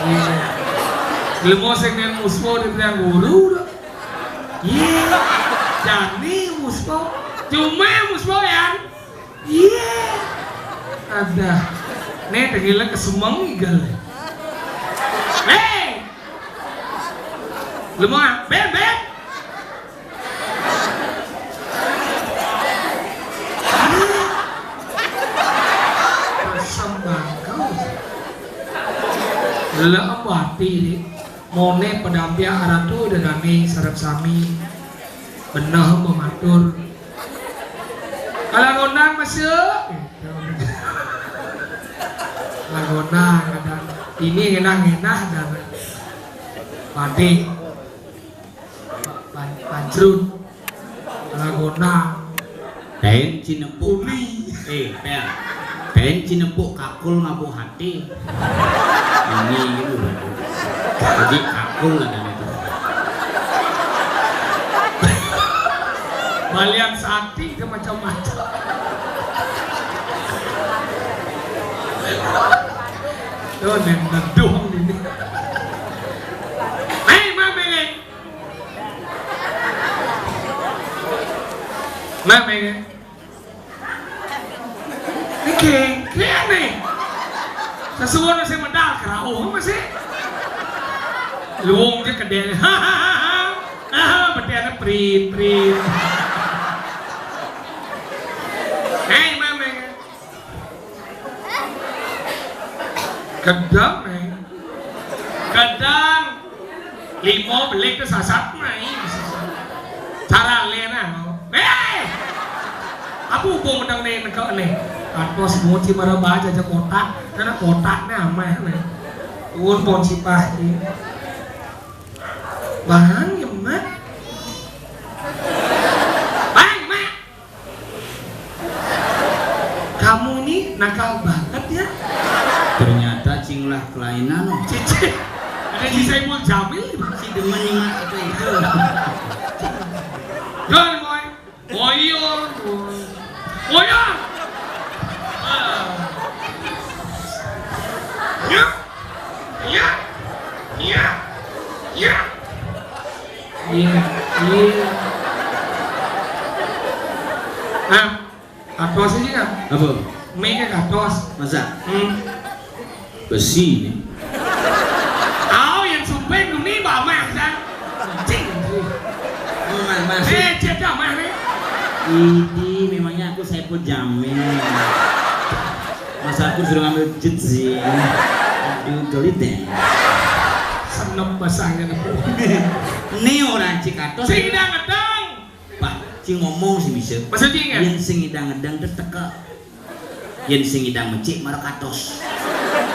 Iya. Lemo sing nen muspo dibilang guru dah. Iya. Jadi muspo. Cuma muspo ya. Iya. Ada. Nih tegila kesemang igal. Hei. Lemo ben. Lelah abati ni, mone pedampia aratu degani sarap sami, benah mematur. Kalau gondang masuk, kalau gondang ada ini enak dan batik, pancrun, kalau gondang. Den cinepuk Den cinepuk kakul ngabu hati. Ini gitu. Jadi kakul lah dan itu. Balian sakti ke macam-macam. Tuh nendang ini. Mame. Kaya nih. Sesuatu saya medal kerauh masih. Luung dia kedel. Betiana prit. Hey mame. Kadang nih. Kadang limo beli ke sasat nih. Cara lena. Aku hubung menang nih negara nih. Atau semua cimara baca aja kotak, karena kotaknya amah nih. Tuan pon sipah ini. Bang ya mak. Bang mak. Kamu ini nakal banget ya. Ternyata cinglah kelainan. Cici. Ada si Saiful Jamil si demen nyimak apa itu. Jangan boy. Boyon. Ya. Iya. Nah, katos aja kan? Apa? Mega katos. Masa? Besi nih. Yang sumpah ini bawa mah kan? Cing. Masih. Cek mah nih. Ini memangnya aku Saiful Jamil. Masa aku suruh ngambil jet sih. Aduh gelit deh. Seneng basahnya nih. Ini orang Cikatos. Sing ngedang. Pak, cing ngomong sih bisa. Masa cing ya? Yen sing ngedang teka. Yen sing ngedang mecik marah katos.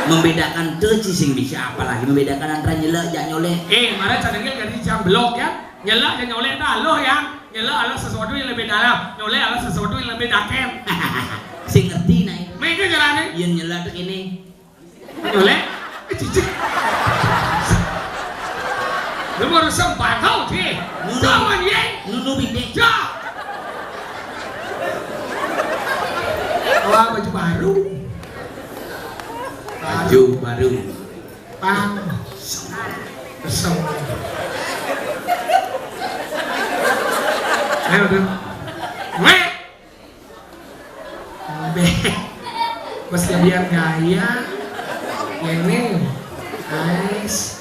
Membedakan tuh sing bisa, apalagi membedakan antara nyelak jak nyolek. Marah cadangnya ganti jam blok ya. Nyelak dan nyolek dah loh ya. Nyelak adalah sesuatu yang lebih dalam, nyolek adalah sesuatu yang lebih dakem. Sing ngerti nah itu. Mereka jalannya. Yen nyelak tuh ini. Nyolek? Cicik. Lu baru sempat kau sih. Jangan ye. Nunu binte. Ja. Baju baru. Baju baru. Pang. Besar. Ayo udah. Mek. Mesti biar gaya. Ini. Nice.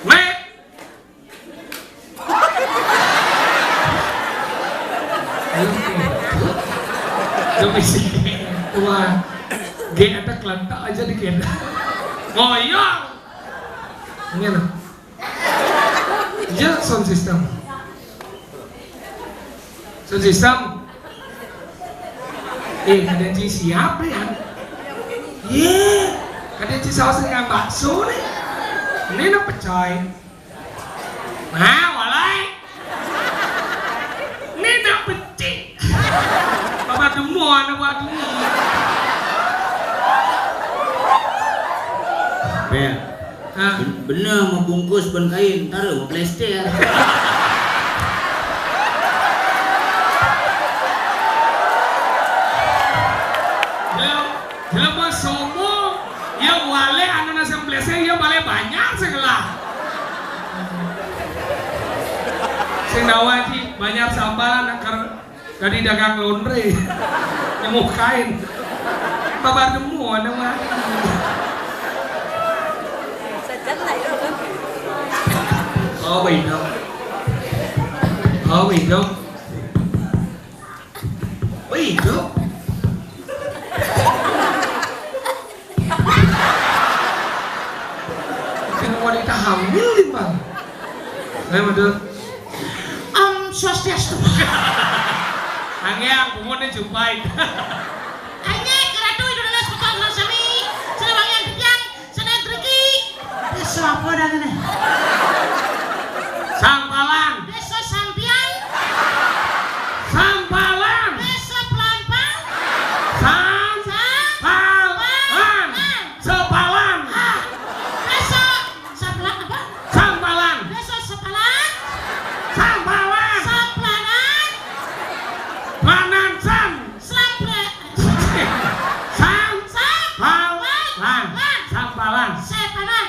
Mek. Domisi tua G ada kelantak aja dikit. Ngoyong. Ini loh. Ya sound system. Sound system. Ada Ci siapa ya? Ada Ci saus dengan bakso nih. Ini nak pecoy. Nah, walai. Ini nak pecik. Bapak demuan, bapak demuan. Bel. Bener mau bungkus ban kain, taruh mau plester. jelema sombong ya wale anu na semblese ya bale banyak segala sing nawaji banyak sambalan dari dagang laundry nyemuh kain babar demu ada mah oh vậy đâu vậy đâu wanita hamil nih bang, betul. Swastiastu. Angin pumunnya jumpai. Angin keratu Indonesia sekolah sami, senang yang dijang, senang teriki. Desa apa dah ni? Sampalan. Desa Sampian. Sampalan. Desa Pelampang. Sampalan. Sepalan. Desa Sampalan apa? Sampalan. Desa Sepalan. Sampalan. Saplanan. Planan san. Sample. Sampalan. Sampalan. Sepalan.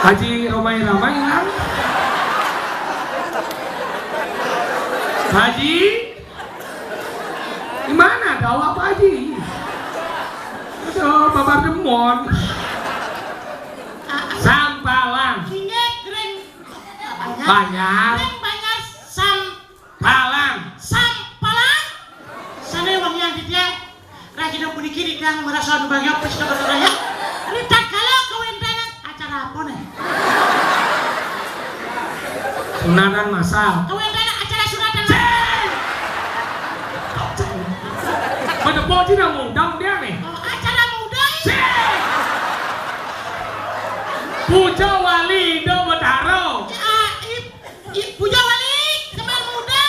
Haji ramai-ramai kan? Haji, di mana dakwah Pak Haji? Aduh, babar demon. Sampalan. Singgih kering. Banyak. Kering banyak Palan. sampalan. Sana wong yang ditiang. Rajin aku dikiri dan merasa anu bagi apa sih raya. Rita kalau kewentanan acara apa nih? Sunatan masal. Kewentanan acara sunatan. Pada bocah yang muda dia nih. Oh, acara muda ini. Puja wali do betaro. Puja wali teman muda.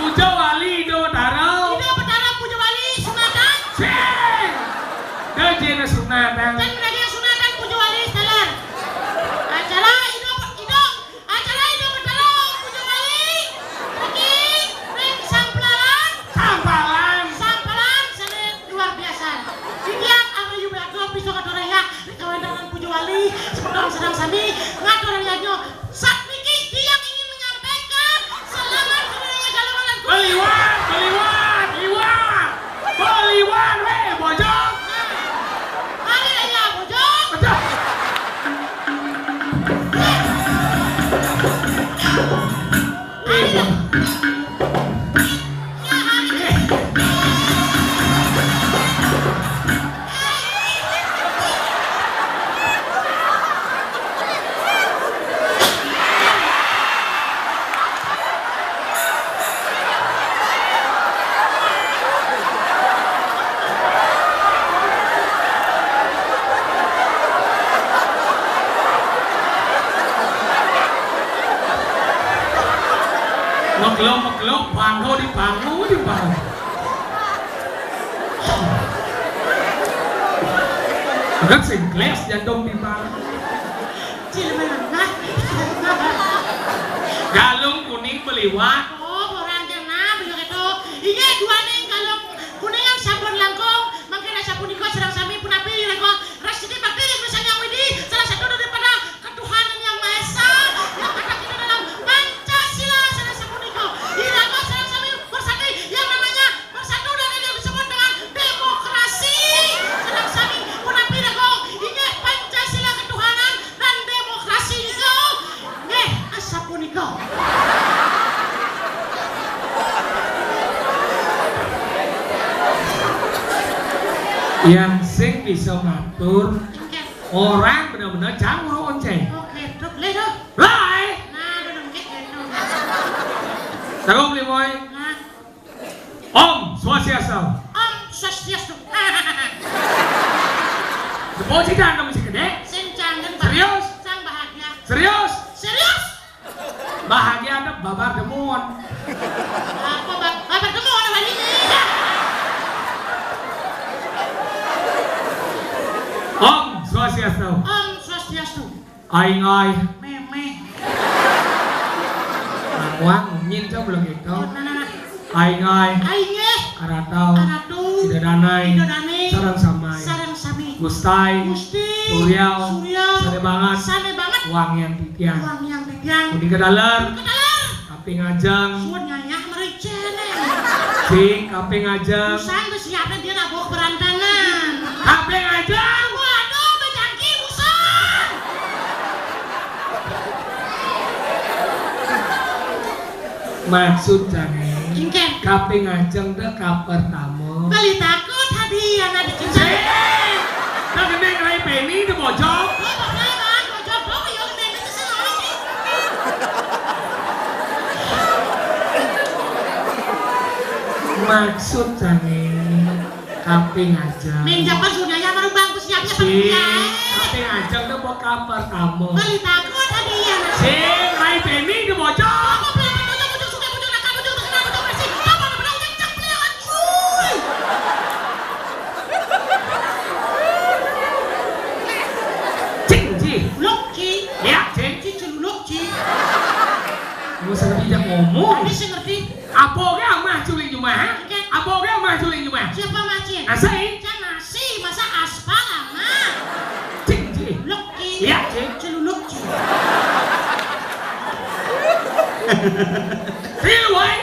Puja wali do betaro. Ida betara puja wali sunatan. Dah jenis sunatan. Dan lagi sunatan puja wali salar. Acara Ido betara puja wali. Lagi ring sampalan. Sampalan. Sampalan sana luar biasa. Didiang anu yu bago piso katoraya kawendangan puja wali sedang sami ngatorayanya sak niki dia ingin menyampaikan selamat kepada galungan Beliwan, weh, bojong. hari raya bojong. Megelok, bangau di bangau. Kan singkles jandong di bangau. Cilmenengah. Galung kuning beliwat. Oh, orang kena begitu itu. Iya dua nih kalau kuning yang sabun langkong, makanya sabun iko sedang sami pun api reko. Rasidi bakti yang misalnya widi salah satu daripada ketuhanan yang maha esa yang ada kita dalam Pancasila sedang sabun iko. Irako sedang sami bersatu yang namanya bersatu dan yang disebut dengan demokrasi. Sedang sami pun api reko. Ingat Pancasila ketuhanan dan demokrasi itu. Sabun iko. Yang sing bisa ngatur orang benar-benar jangan onceng. Oke, truk ledo. Lai, Nah, belum gitu. tahu beli boy. Nah, Om Swastiastu. Om Swastiastu. Bocah jangan masih gede. Sencangan Serius? Sang bahagia. Serius? Serius? Bahagia ada babar demon. Apa bapak kamu orang hari ini? Om Swastiastu. Om Swastiastu. Ai ngoi. Meme. Quán nhìn cho belum gitu. Oh, nah. Aing Aing Karatau Aratu Idadanai Idodane Sarang Samai Sarang Sami Gustai Gusti Suryau Surya Sane banget Wangian Titian Uang yang Titian Kudi kedaler Kedalar Kape ngajeng Suan nyanyak merecene Cing Kape ngajeng Busan bersiapnya dia nabok berantanan Kape ngajeng Waduh bejangki busan Maksud jane Ingken Kape ngajeng deh ka pertama Kali takut hadiah na bikin saya Tak kena ngelai penny itu bojok Maksud jane Kape ngajeng Menjapan sudahnya baru bangku siapnya Sing penjahit Kape ngajeng deh buat ka pertama Kali takut hadiah na Sing ngelai penny itu bojok Masa tidak ngomong. Ini sih ngerti. Apa ge mah culing cuma? Apa ge mah culing cuma? Siapa macin? Asai. Can nasi masa aspal lama. Cing. Loki. Iya, cing. Celuluk cing. Feel way.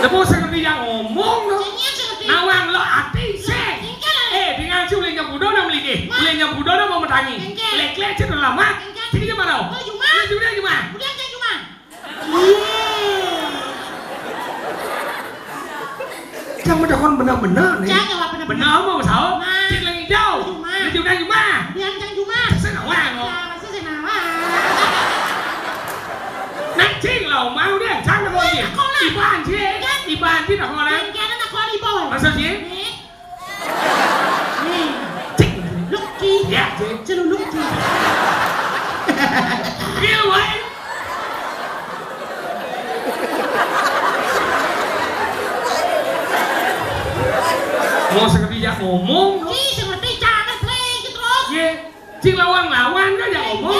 Lepas saya tidak ngomong no. Nawang lo hati sih. Dengan culing yang budo na meliki. Culing yang budo na mau mentangi. Lek-lek cedera lama. Jadi gimana? Cuma gimana? Udah cuma. Jangan menakon benar-benar nih. Jangan jawab benar-benar. Benar mau sao? Cik lagi jauh. Cuma. Cuma. Dia jangan cuma. Saya nawang lo. Masih saya nawang. Nak cing lo mau deh. Jangan kau ni. Iban cik. Iban cik nak kau lah. Kena nak kau ibu. Maksud cik? Cik. Lucky. Ya cik. Celuluk cing. Feel way. Mau seperti jak ngomong. Seperti jangan lagi terus. Ye, cing lawan kan jak ngomong.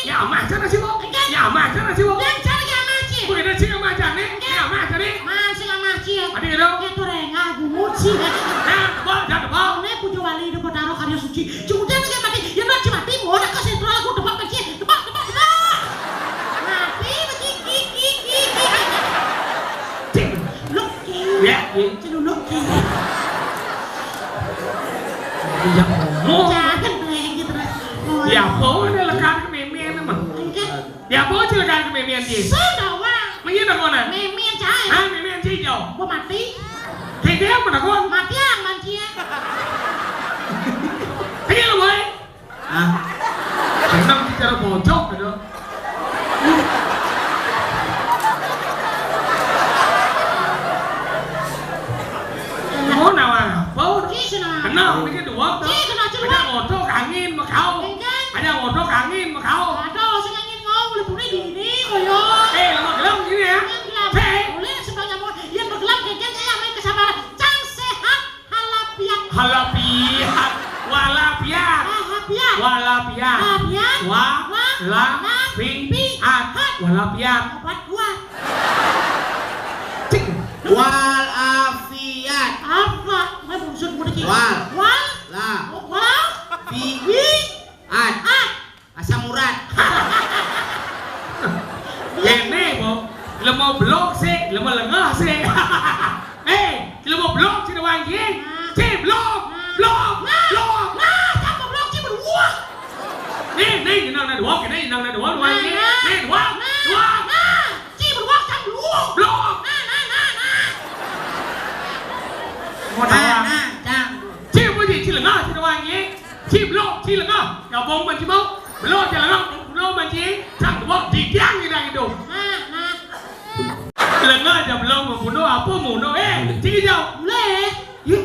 Ya mah sana sih kok. Ya mah sana sih kok. Dan cara yang macin. Bukan ada cing mah jane. Ya mah jane. Masih lama macin. Adi gitu. Itu rengah gumut sih. Nah, kok jangan kok. Nek pujo wali do taruh karya suci. Kemudian lagi mati. Ya mati mati mau nak kasih terus aku tebak kecil. Tebak. Mati begini. Cing. Lucky. Ya, Celuluk cing. jak ngomong. Jangan lagi terus. Ya po ada lekat ke memen emang. Ya po cing lekat ke memen cing. Sudah wang. Menyin nak kona. Memen cai. Ah, memen cing jauh. Gua mati. Kaya mana kon? Mati yang mancia. Kaya lo boy. Ah, Kenapa bicara bojok gitu? Mau nawang apa? Kenal, ini dua tuh. Ada motor angin makau. Ada motor angin makau. Aduh, saya ingin ngomong boleh pulih gini koyo. Lama gelap gini ya. Boleh sebanyak mau yang bergelap keken saya main kesabaran. Cang sehat halapiat. Halapiat, walapiat, Halapiat. walapiat, Halapiat. walapiat, walapiat. Obat kuat. Cik. wal afiat. Apa? Mau maksud mau dikit. Wal. Wal. La. Wal. Fi. Wi. At. At. Asam urat. Kene bo, lemau blok sih, lemau lengah sih. Lemau blok sih doang gini. Cik blok. Nah, tak blok sih berwah. Nih, nang na dua, kene nang na dua doang gini. Nih dua. Nah, sih berwah tak blok. Blok. Nah. Mau nawang. Cik apa sih? Cik lengah sih doang gini. Cik blok, cik lengah. Kau bong man cik mau. Blok cik lengah, blok man cik. Sang dua didiang gini lagi dong. Nah. Lengah aja belum membunuh apa muno cik jauh. Boleh. Yuk,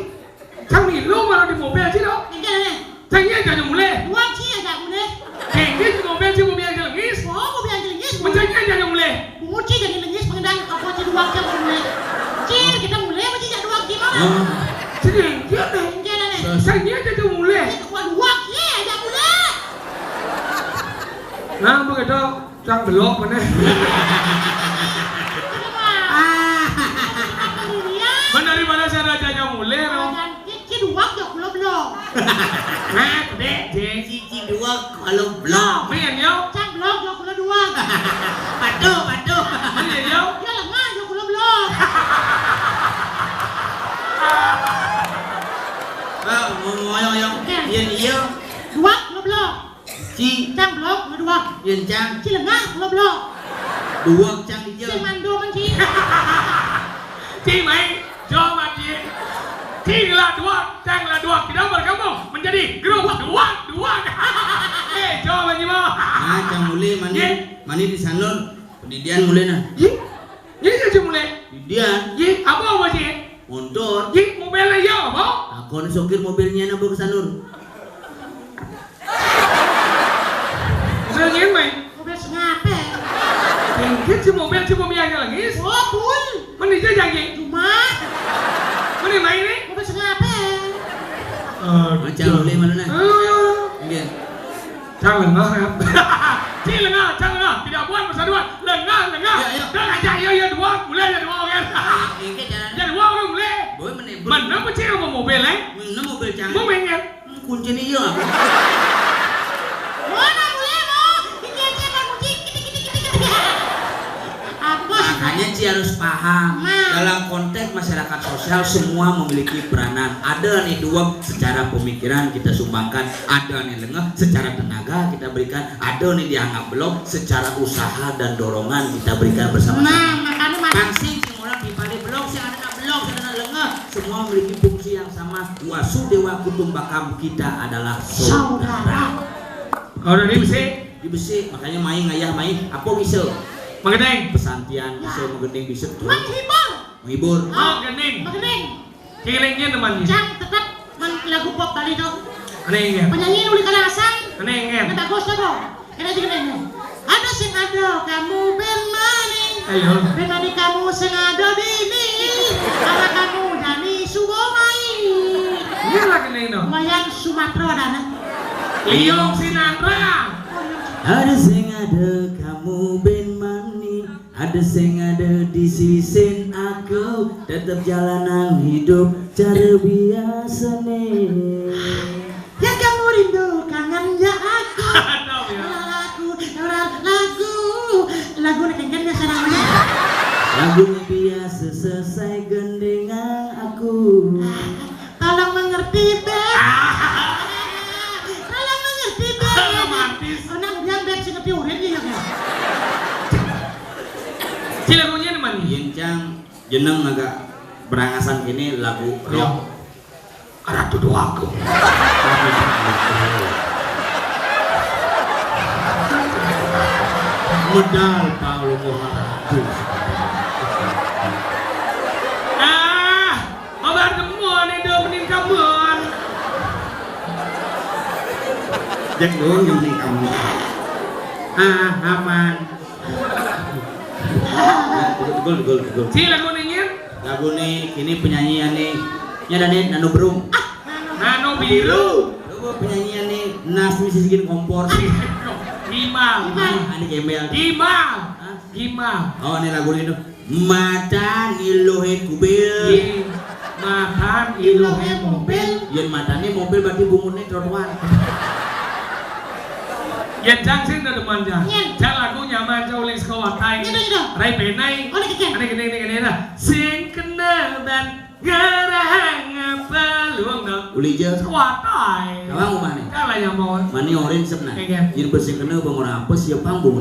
sang ni lu malah di mobil sih dong. Ini kan. Sang ni aja mulai. Dua sih aja boleh. Kengkis di mobil aja lengis. Oh, mau bilang lengis. Mencari aja mulai. Bungut sih jadi lengis pengendang apa sih dua jam mulai. Cil kita mulai apa sih dua jam mana? Jadi dia deh. Ini kan. Sang ni aja mulai. Ini kuat dua sih aja mulai. Nah begitu cang belok mana? Dari mana saya rajanya mulai no? Ciduak ya kalau belum. Nah gede je. Ciduak kalau blok. Main yo. Cang belum ya kalau dua. Patuh. Main yo. Ya lengah ya kalau belum. Ngoyong. Yen iya. Dua kalau belum. Ci Cang belum kalau dua. yen cang. Ci lengah kalau belum. Dua cang iya. Ci mando kan ci. Ci main. Coba ci. Cilah dua, canglah dua. Kita bergabung menjadi grup dua. Coba ni mau. Nah, cang mulai mani di sanur. Pendidian mulai nah. Ye aja mulai. Pendidian. Ye apa sih? Motor. Ye mobilnya ya apa? Aku ni sokir mobilnya na ke sanur. Mobilnya main. Mobil sengape. Mungkin si mobil yang lagi. Oh pun. Mana dia jangan? Cuma. Mana main ni? Mobil sengape. Macam mulai mana nah? Iya. Jangan lengah ya. Ci lengah. Tidak buat masa dua. Lengah. Dan aja ya dua. Mulai ya dua kan. Ya dua orang mulai. Mana apa cik apa mobil eh? Mana mobil cang? Mau main kan? Kunci ni iya. Mana boleh mo? Ini kan kunci. Apa? Makanya Ci harus paham dalam konteks masyarakat sosial semua memiliki peranan. Ada nih dua secara pemikiran kita sumbangkan, ada nih lengah secara tenaga kita berikan, ada nih dianggap blok secara usaha dan dorongan kita berikan bersama-sama. Nah, makanya Masing sing orang di pade blok, sing ada blok, sing ada lengah, semua memiliki fungsi yang sama. Wasudewa kutumbakam kita adalah saudara. Kalau di besi, Dibesik, makanya main ngayah main apa bisa? mengeneng. Pesantian bisa menggedeng bisa tuh. menghibur. Menghibur. Gening. Mengening. Kilingnya teman. Cang tetap lagu pop Bali tu. Keneng. Penyanyi uli kalasan. Keneng. Ini bagus tu bro. Kena juga keneng. Ada sing ada kamu bermani. Ayo. Bermani kamu sing ada bini. Kalau kamu jadi subomai. Iya lah keneng dong. Wayang Sumatera dana. Liong Sinatra. Ada sing ada kamu ben mani, ada sing ada di sisi aku, tetap jalanan hidup cara biasa nih. Ya kamu rindu kangen ya aku. Tahu ya. Lagu nak kangen ya sarangnya. Lagunya biasa selesai gendengan aku. Tolong mengerti deh. Tolong mengerti deh. Romantis. Orang bilang biar si ngerti urin dia ya. Si lagunya teman. Yencang jeneng agak berangasan kini lagu rock. Ada tuduh aku. Modal Paulo Muhammad. Obat kemuan itu mending kamuan. Jack doang yang penting kamu. Aman. Gol. Si lagu ini Lagu nih kini penyanyian nih. Nyada nih Nano Brung. Nano Biru. Lagu penyanyian nih Nas Misikin Kompor. Gimal. Ini gembel. Gimal. Oh ini lagu ini tuh. Mata nilohe kubil. Makan ilohe mobil. Yen matane mobil berarti bumune trotoar. Yen jang sing ada manja. Yen. Jang lagu nyaman jauh ling sekolah tai. Gitu. Rai benai. Oh ini keken. Ada gini lah. Sing kenal dan gerahang peluang dong. Uli je. Sekolah tai. Kamu rumah nih. Kalah yang mau. Mani orange sebenarnya. Iya. Yen bersih kena bangun apa siap panggung.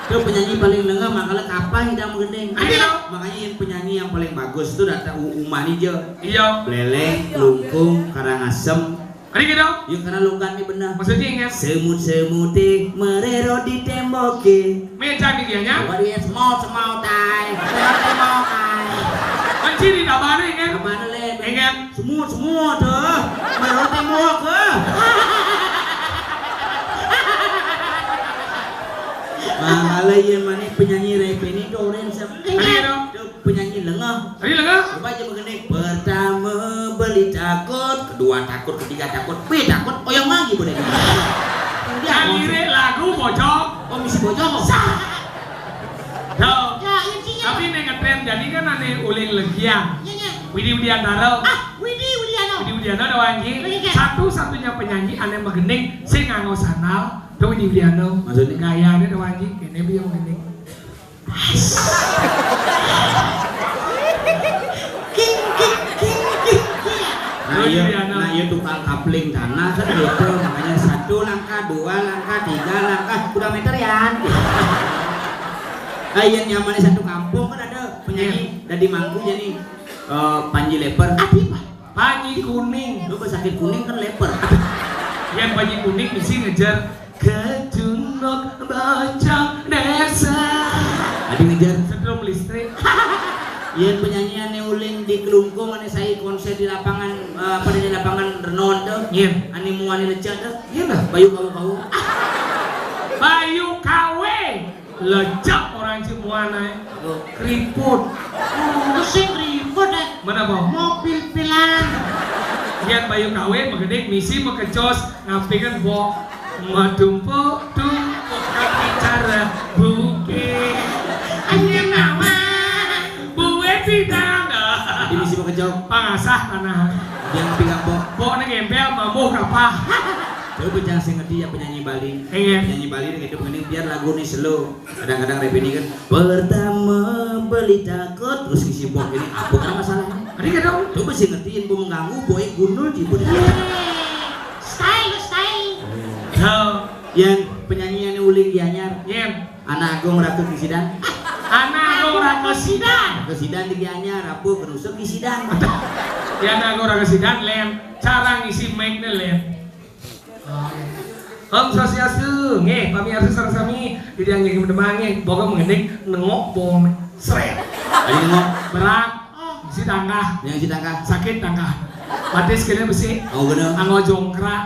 Itu penyanyi paling lengah makanya kapan tidak mengendeng. Ayo. Makanya yang penyanyi yang paling bagus itu datang umah nih je. Iya. Beleleng, Lungkung, Karangasem. Ada gitu. Yuk karena lungkan nih benar. Maksudnya ingat. Semut-semuti merero di temboki. Meja nih dia nya. What is semau tai. Semau tai. Kunci di kabar ingat. Mana le? Ingat. Semut tuh. Merero tembok ke. Malah yang mana penyanyi rap ini doren Ada gitu. penyanyi lengah. Ada lengah. Coba aja mengenai pertama beli takut, kedua takut, ketiga takut, takut, oyong lagi boleh. Akhirnya lagu bojong. Oh misi bojong. Tuh. Ya, yang sinya. Tapi nek ngetren jadi kan ane uling legian. Ya, ya. Widi Widiantara. Widi Widiano. Widi Widiantara wangi. Oke. Satu-satunya penyanyi ane megening sing nganggo sandal. Tuh Widi Widiano. Maksudnya? Gayane ada wangi. Kene biar megening. King. Nah iya tukang kapling tanah kan gitu, makanya 1 langkah, 2 langkah, 3 langkah, udah meter ya. Yang nyaman di satu kampung kan ada penyanyi dari Mangku jadi Panji Leper. Panji kuning. Lu sakit kuning kan leper. Yang Panji kuning mesti ngejar kedunuk bocong desa. Ada ngejar. Setrum listrik. Yang penyanyian uling di Kelungkung ane saya konser di lapangan di lapangan Renon tuh. Iya. Ane muani lecet tuh. Iya lah. Bayu kau. Bayu KW. Lecak orang Cimuana. Keriput. Sing ribut deh. Mana bang? Mobil pilan. Yang Bayu KW menggedek misi mekecos ngampingan bok madumpo tumpuk kaki cara buke. Anya nama buwe tidak. Di misi bekerja. Pangasah tanah. Yang pinggang bok. Bok nih gembel mampu kapah. Coba jangan sing ngerti ya penyanyi Bali. Iya. Penyanyi Bali gitu begini biar lagu nih slow. Kadang-kadang rap ini kan pertama beli takut terus isi bok ini apa kan masalahnya? Ada nggak dong? Coba sih ngertiin bu mengganggu boy gundul di budi. Style. Tuh. Yang penyanyian uling Gianyar. Yen. Anak Agung Ratu Kisidan. Anak orang kesidan. Kesidan di Gianyar, Rabu kerusuk Kisidan. Ya anak orang kesidan lem. Cara ngisi mic nih lem. Om Swastiastu, nge, pamirsa sareng sami, di yang nggih demange, boga mengening nengok bom sret. Ayo ngomong. Berak, isi tangkah, Yang si tangkah. sakit tangkah. Mati sekali besi, Oh bener. anggo jongkrak,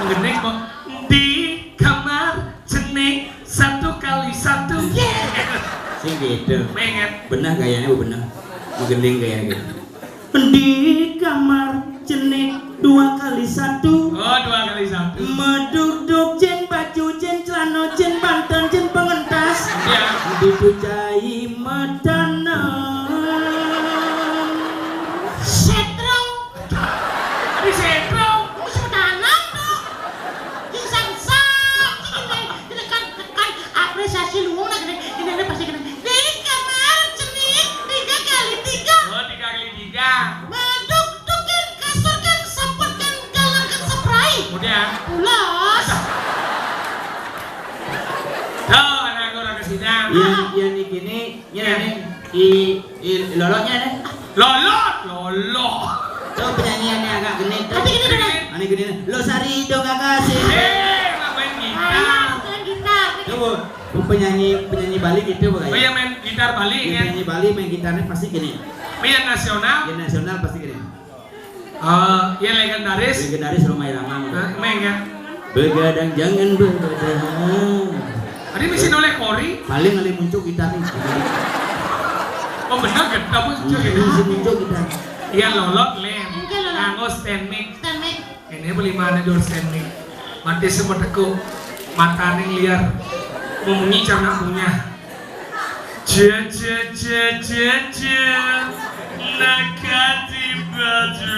mengening kok di kamar cening 1x1. Sing gitu. Menget. Benar gayanya benar. Menggending gaya gitu. Di kamar cenik 2x1. Oh 2x1. Meduduk jen baju jen celana jen banten jen pengentas. Ya. Dipujai medana. Setro. Di sentro. Musuh tanam tuh. Yang sangsa. Ini kan apresiasi luang lah. Ini pasti kena. Di kamar cenik 3x3. Oh 3x3. Meduk-dukin kasur kan sapot kan galang kan spray. Kemudian. Pulas. Tuh anak orang kesidan. Yang di gini, ini lolotnya nih. Lolot. Tuh penyanyiannya agak genit tuh. Tapi gini dong. Ani gini, lo sari dong kakak sih. Ngapain gitar? Main gitar. Tuh penyanyi Bali gitu Oh bukan? iya main gitar Bali kan? Penyanyi Bali main gitarnya pasti gini. Main nasional? Yang nasional pasti gini. Yang legendaris? Legendaris Romai Rama. Main kan? Begadang jangan begadang. Ada misi noleh kori? Paling kali muncul gitar nih. Oh bener kan? Gak muncul gitu? Mesti muncul gitar. Iya lolot lem. Mungkin lolot. Nganggo stand mic. Stand mic. Ini beli mana dulu stand mic? Mati semeteku. Mata ning liar. Memunyi carna punya. Nakati baju.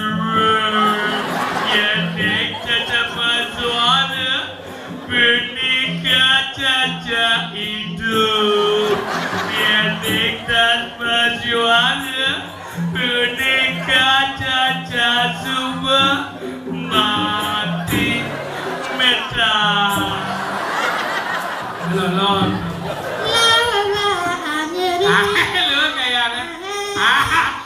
Ya nek caca pasuara. Bernikah caca hidup. Ya nek tanpa juara. Bernikah caca semua. Mati meta. Lolot. Luang gayanya.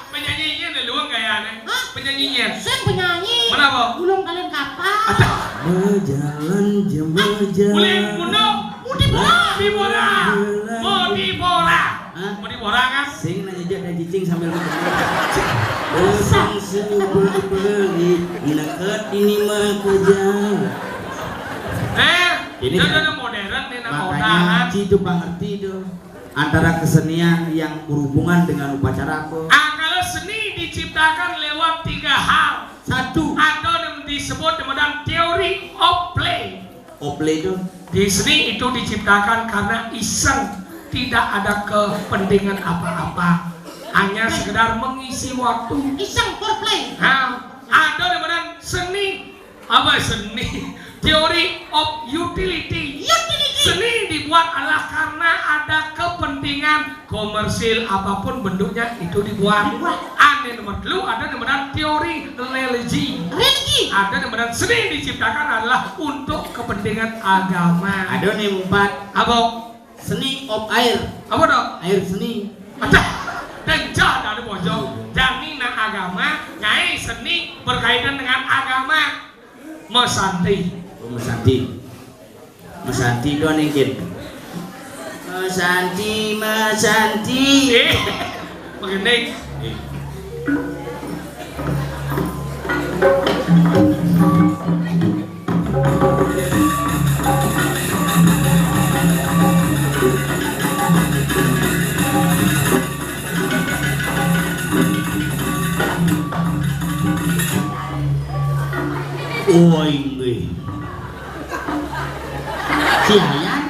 Penyanyinya ada luang gayanya. Penyanyinya. Saya penyanyi. Kenapa? Belum kalian kapan? Berjalan jemaja. Boleh bunuh. Mudi bola. Di bola. Mau di bola. Hah? Mau di bola kan? Sing nanya dan cicing sambil berjalan. Besang sebeli nakat ini mah kejang. Ini Ini kan? udah modern nih nama Makanya odahan. itu pengerti tuh antara kesenian yang berhubungan dengan upacara apa. Kalau seni diciptakan lewat 3 hal. 1. Atau yang disebut dengan teori of play. Ople itu Disney itu diciptakan karena iseng, tidak ada kepentingan apa-apa, hanya sekedar mengisi waktu. Iseng foreplay. Nah, ada namanya seni, apa seni? Theory of utility. Seni dibuat adalah karena ada kepentingan komersil, apapun bentuknya itu dibuat. Ada nomor dulu, ada namanya teori religi. Ada namanya seni diciptakan adalah untuk kepentingan agama. ada nih 4 Apa? seni of air, Apa dong? air seni. Ada dan ada bojong. Jangan agama, nyai seni berkaitan dengan agama. Mesanti. Mesanti doang nih Mesanti Begini. oh ini siayan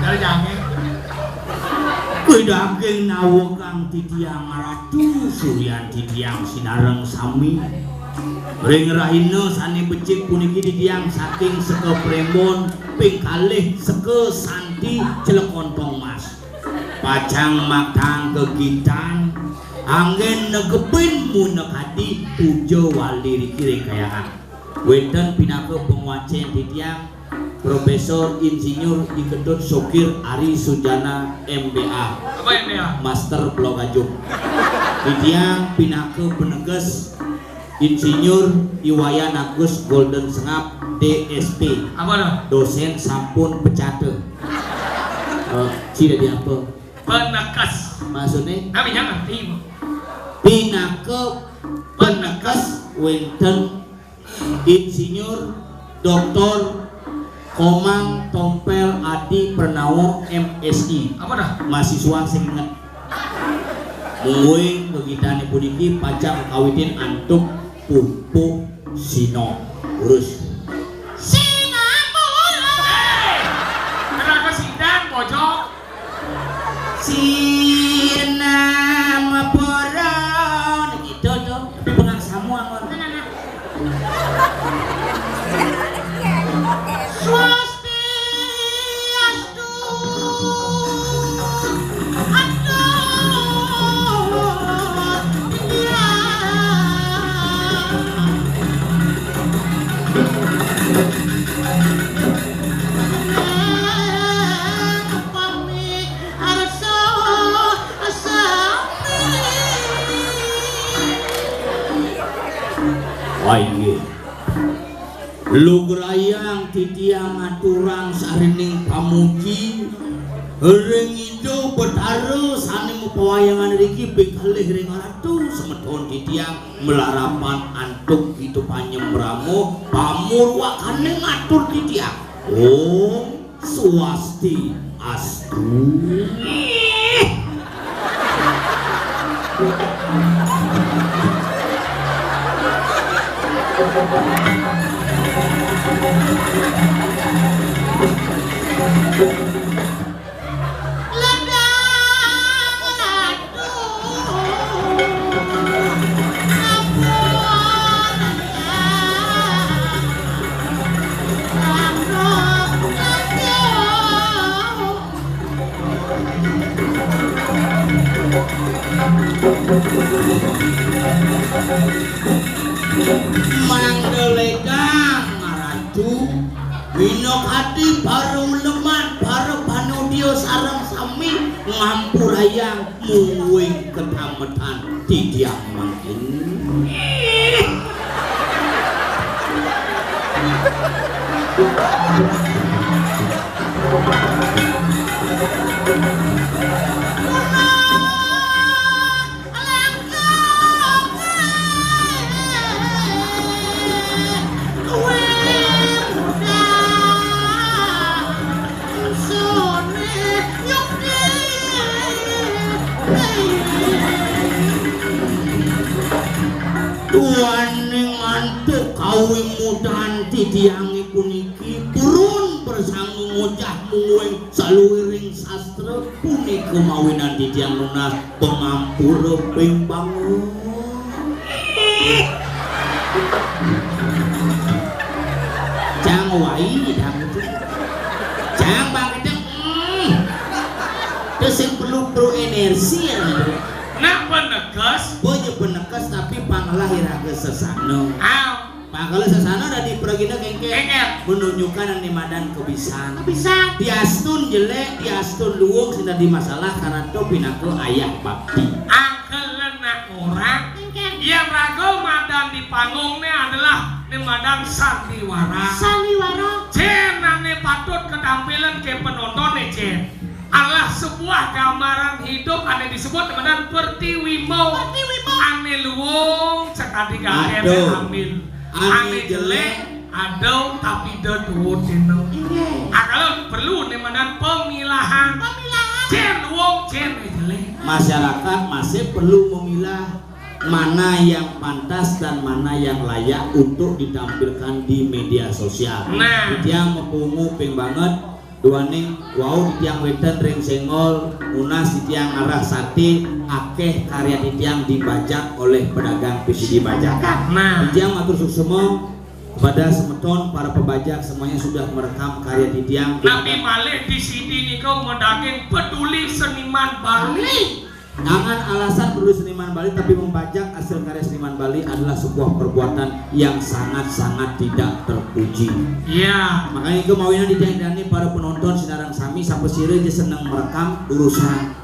Dari jangan. Daging nawakang titiang ratu suryan titiang sinareng sami ring rahina sane becik puniki titiang saking seke prembon ping kalih seke santi celekontong mas pajang makang kegitan angin negepin munekati puja wali riki kayangan wenten pinaka penguacen titiang Profesor Insinyur Iketut Sokir Ari Sujana MBA Apa yang dia? Master Blogajum Titiang pinake peneges Insinyur Iwayan Agus Golden Sengap DSP Apa dong? dosen sampun pecate cida di apa? Penekas. Maksudnya Namanya ngerti. pinake peneges wenten Insinyur Dr. Komang Tompel Adi Pernawo MSI Apa dah? mahasiswa sing inget mungkin kegitane puniki pajak kawitin antuk pupuk sino urus Kenapa sidang pojok? Sinamaporon gitu tuh tapi pengang semua kan Swastiastu. Wah lugrayang titiang aturang sarining pamuji ring ijo betara sane pewayangan riki bekalih ring ratu semeton titiang melarapan antuk itu panyembramo pamurwa kane ngatur titiang Om Swasti Astu Mandelegang maratu winok hati baru leman baru panudio sarang sami ngampurayang muwing ketametan tidak makin Tuan yang ngantuk kawin mudahan kanthi diange puniki purun bersanggung ngocah munguing saluwiring sastra punika mawinan didiang nunas pengampura ping bangun. Jang wai dang itu. Jang bang itu. Terus yang perlu energi ya. Nak penegas. Boyo penegas tapi panglahiraga sesana. Aw. Kalau sesana ada di peragina kengke Kengke. menunjukkan animadan kebisan. Bisa. Diastun jelek, diastun luwung sudah di masalah karena itu pinaku ayah bakti. Angkelena orang yang rago madan di panggungnya adalah nemadan sandiwara. Sandiwara. Cenane patut ketampilan ke penonton nih Cen. Adalah sebuah gambaran hidup ane disebut dengan pertiwimo. Pertiwimo. Ane luwung sekali gak Aduh. ambil. Ane Ane jelek, aduh tapi deduh cino. Kalau perlu nemadan pemilahan. Pemilahan. Cen luwung, cen jelek. Masyarakat masih perlu memilah mana yang pantas dan mana yang layak untuk ditampilkan di media sosial. Nah. Yang mempungu ping banget dua ning wow di tiang wetan ring senggol unas di tiang arah sate akeh karya di tiang dibajak oleh pedagang PCD bajakan. Nah. Di tiang matur suksemo kepada semeton para pembajak semuanya sudah merekam karya di tiang. Nabi Malik di sini nih kau mendaging peduli seniman Bali. Jangan alasan peduli seniman Bali tapi membajak hasil karya seniman Bali adalah sebuah perbuatan yang sangat-sangat tidak terpuji. Iya. Makanya itu mawinan didandani para penonton sinaran sami sampai sire je seneng merekam urusan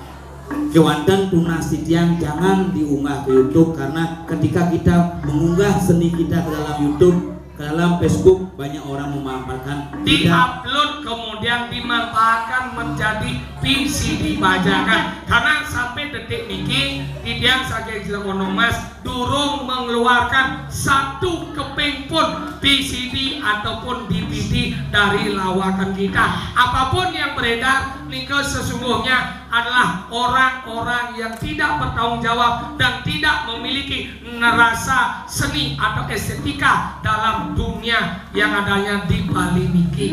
kewanten tunas titiang jangan diunggah ke YouTube karena ketika kita mengunggah seni kita ke dalam YouTube ke dalam Facebook banyak orang memanfaatkan Diupload kemudian dimanfaatkan menjadi PCD bajakan karena sampai detik niki Tidiang Sage Cilegon Mas durung mengeluarkan satu keping pun PCD ataupun DVD dari lawakan kita. Apapun yang beredar nike sesungguhnya adalah orang-orang yang tidak bertanggung jawab dan tidak memiliki rasa seni atau estetika dalam dunia yang adanya di Bali niki.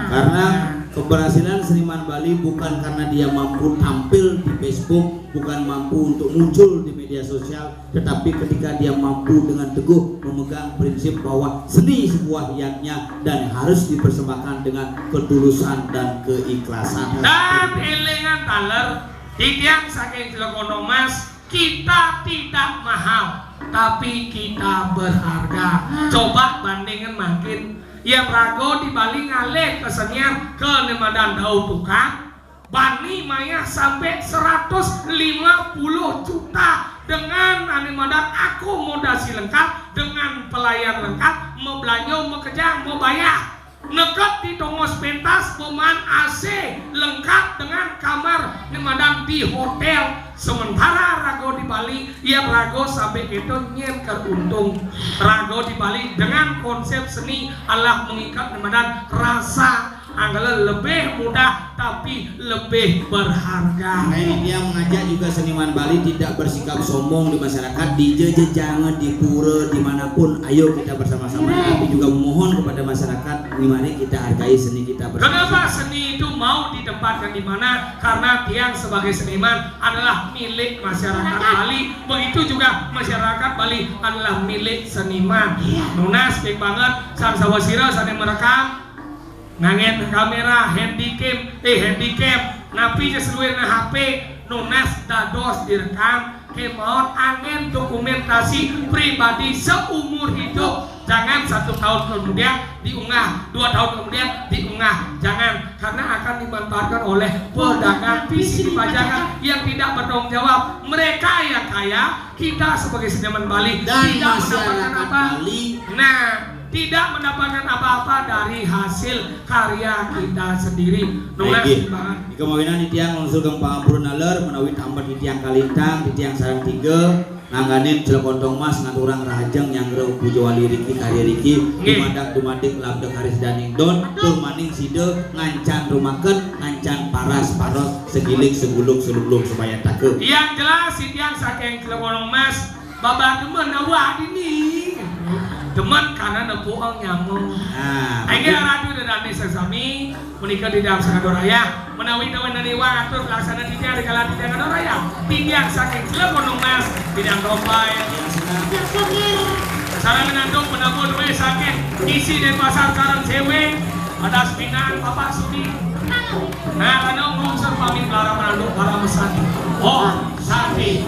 karena keberhasilan seniman Bali bukan karena dia mampu tampil di Facebook, bukan mampu untuk muncul di media sosial, tetapi ketika dia mampu dengan teguh memegang prinsip bahwa seni sebuah yatnya dan harus dipersembahkan dengan ketulusan dan keikhlasan. Dan elengan taler Tidiang Saking Cilegon Mas, kita tidak mahal tapi kita berharga. Coba bandingkan makin yang rago di Bali ngalih kesenian ke nemadan daun tukang Bani Maya sampai 150 juta dengan animadan akomodasi lengkap dengan pelayan lengkap, mau belanja, mau kerja, mau bayar. Nekap di tongos pentas peman AC lengkap dengan kamar nemadan di hotel. Sementara rago di Bali yang rago sampai itu nyen keruntung rago di Bali dengan konsep seni adalah mengikat nemadan rasa adalah lebih mudah tapi lebih berharga. Makanya dia mengajak juga seniman Bali tidak bersikap sombong di masyarakat, di jejangan, di pura, dimanapun. Ayo kita bersama-sama. Tapi juga memohon kepada masyarakat, mari kita hargai seni kita bersama. Kenapa seni itu mau ditempatkan di mana? Karena Tiang sebagai seniman adalah milik masyarakat Bali. Begitu juga masyarakat Bali adalah milik seniman. Nunas baik banget, sang sawasira sana merekam. Ngangen kamera handycam napi sesuai HP nunas dados direkam kemauan angin dokumentasi pribadi seumur hidup. Jangan 1 tahun kemudian diunggah, 2 tahun kemudian diunggah, jangan, karena akan dimanfaatkan oleh pedagang PCD bajakan yang tidak bertanggung jawab. Mereka yang kaya, kita sebagai seniman Bali Dan tidak mendapatkan masyarakat apa. Bali Tidak mendapatkan apa-apa dari hasil karya kita sendiri. Nulis banget. Di kemawinan di tiang langsung ke Pangampur naler menawi tambah di tiang Kalintang, di tiang Sarang 3 nangganin Cilegon Mas ngaturang rahajeng yang reu pujawali Riki karya Riki dumadak dumadik labdek haris daning don tur maning side ngancan rumakeun ngancan paras segilik segulung selulung supaya takeu. Yang jelas si tiang saking Cilegon Mas babak demen awak ini. demen karena nepuang nyamuk. Nah, Aing radio dan sesami menikah di dalam Sagadoraya menawi dawan dari waktu pelaksana tidak di kala tidak Sagadoraya tinggal saking Cilegon Mas bidang rompay sarang nandung menabur we sakit isi di pasar Karang Cewek ada Pinang Bapak Sudi nah kanong ngungsur pamit lara menandung para mesani oh sati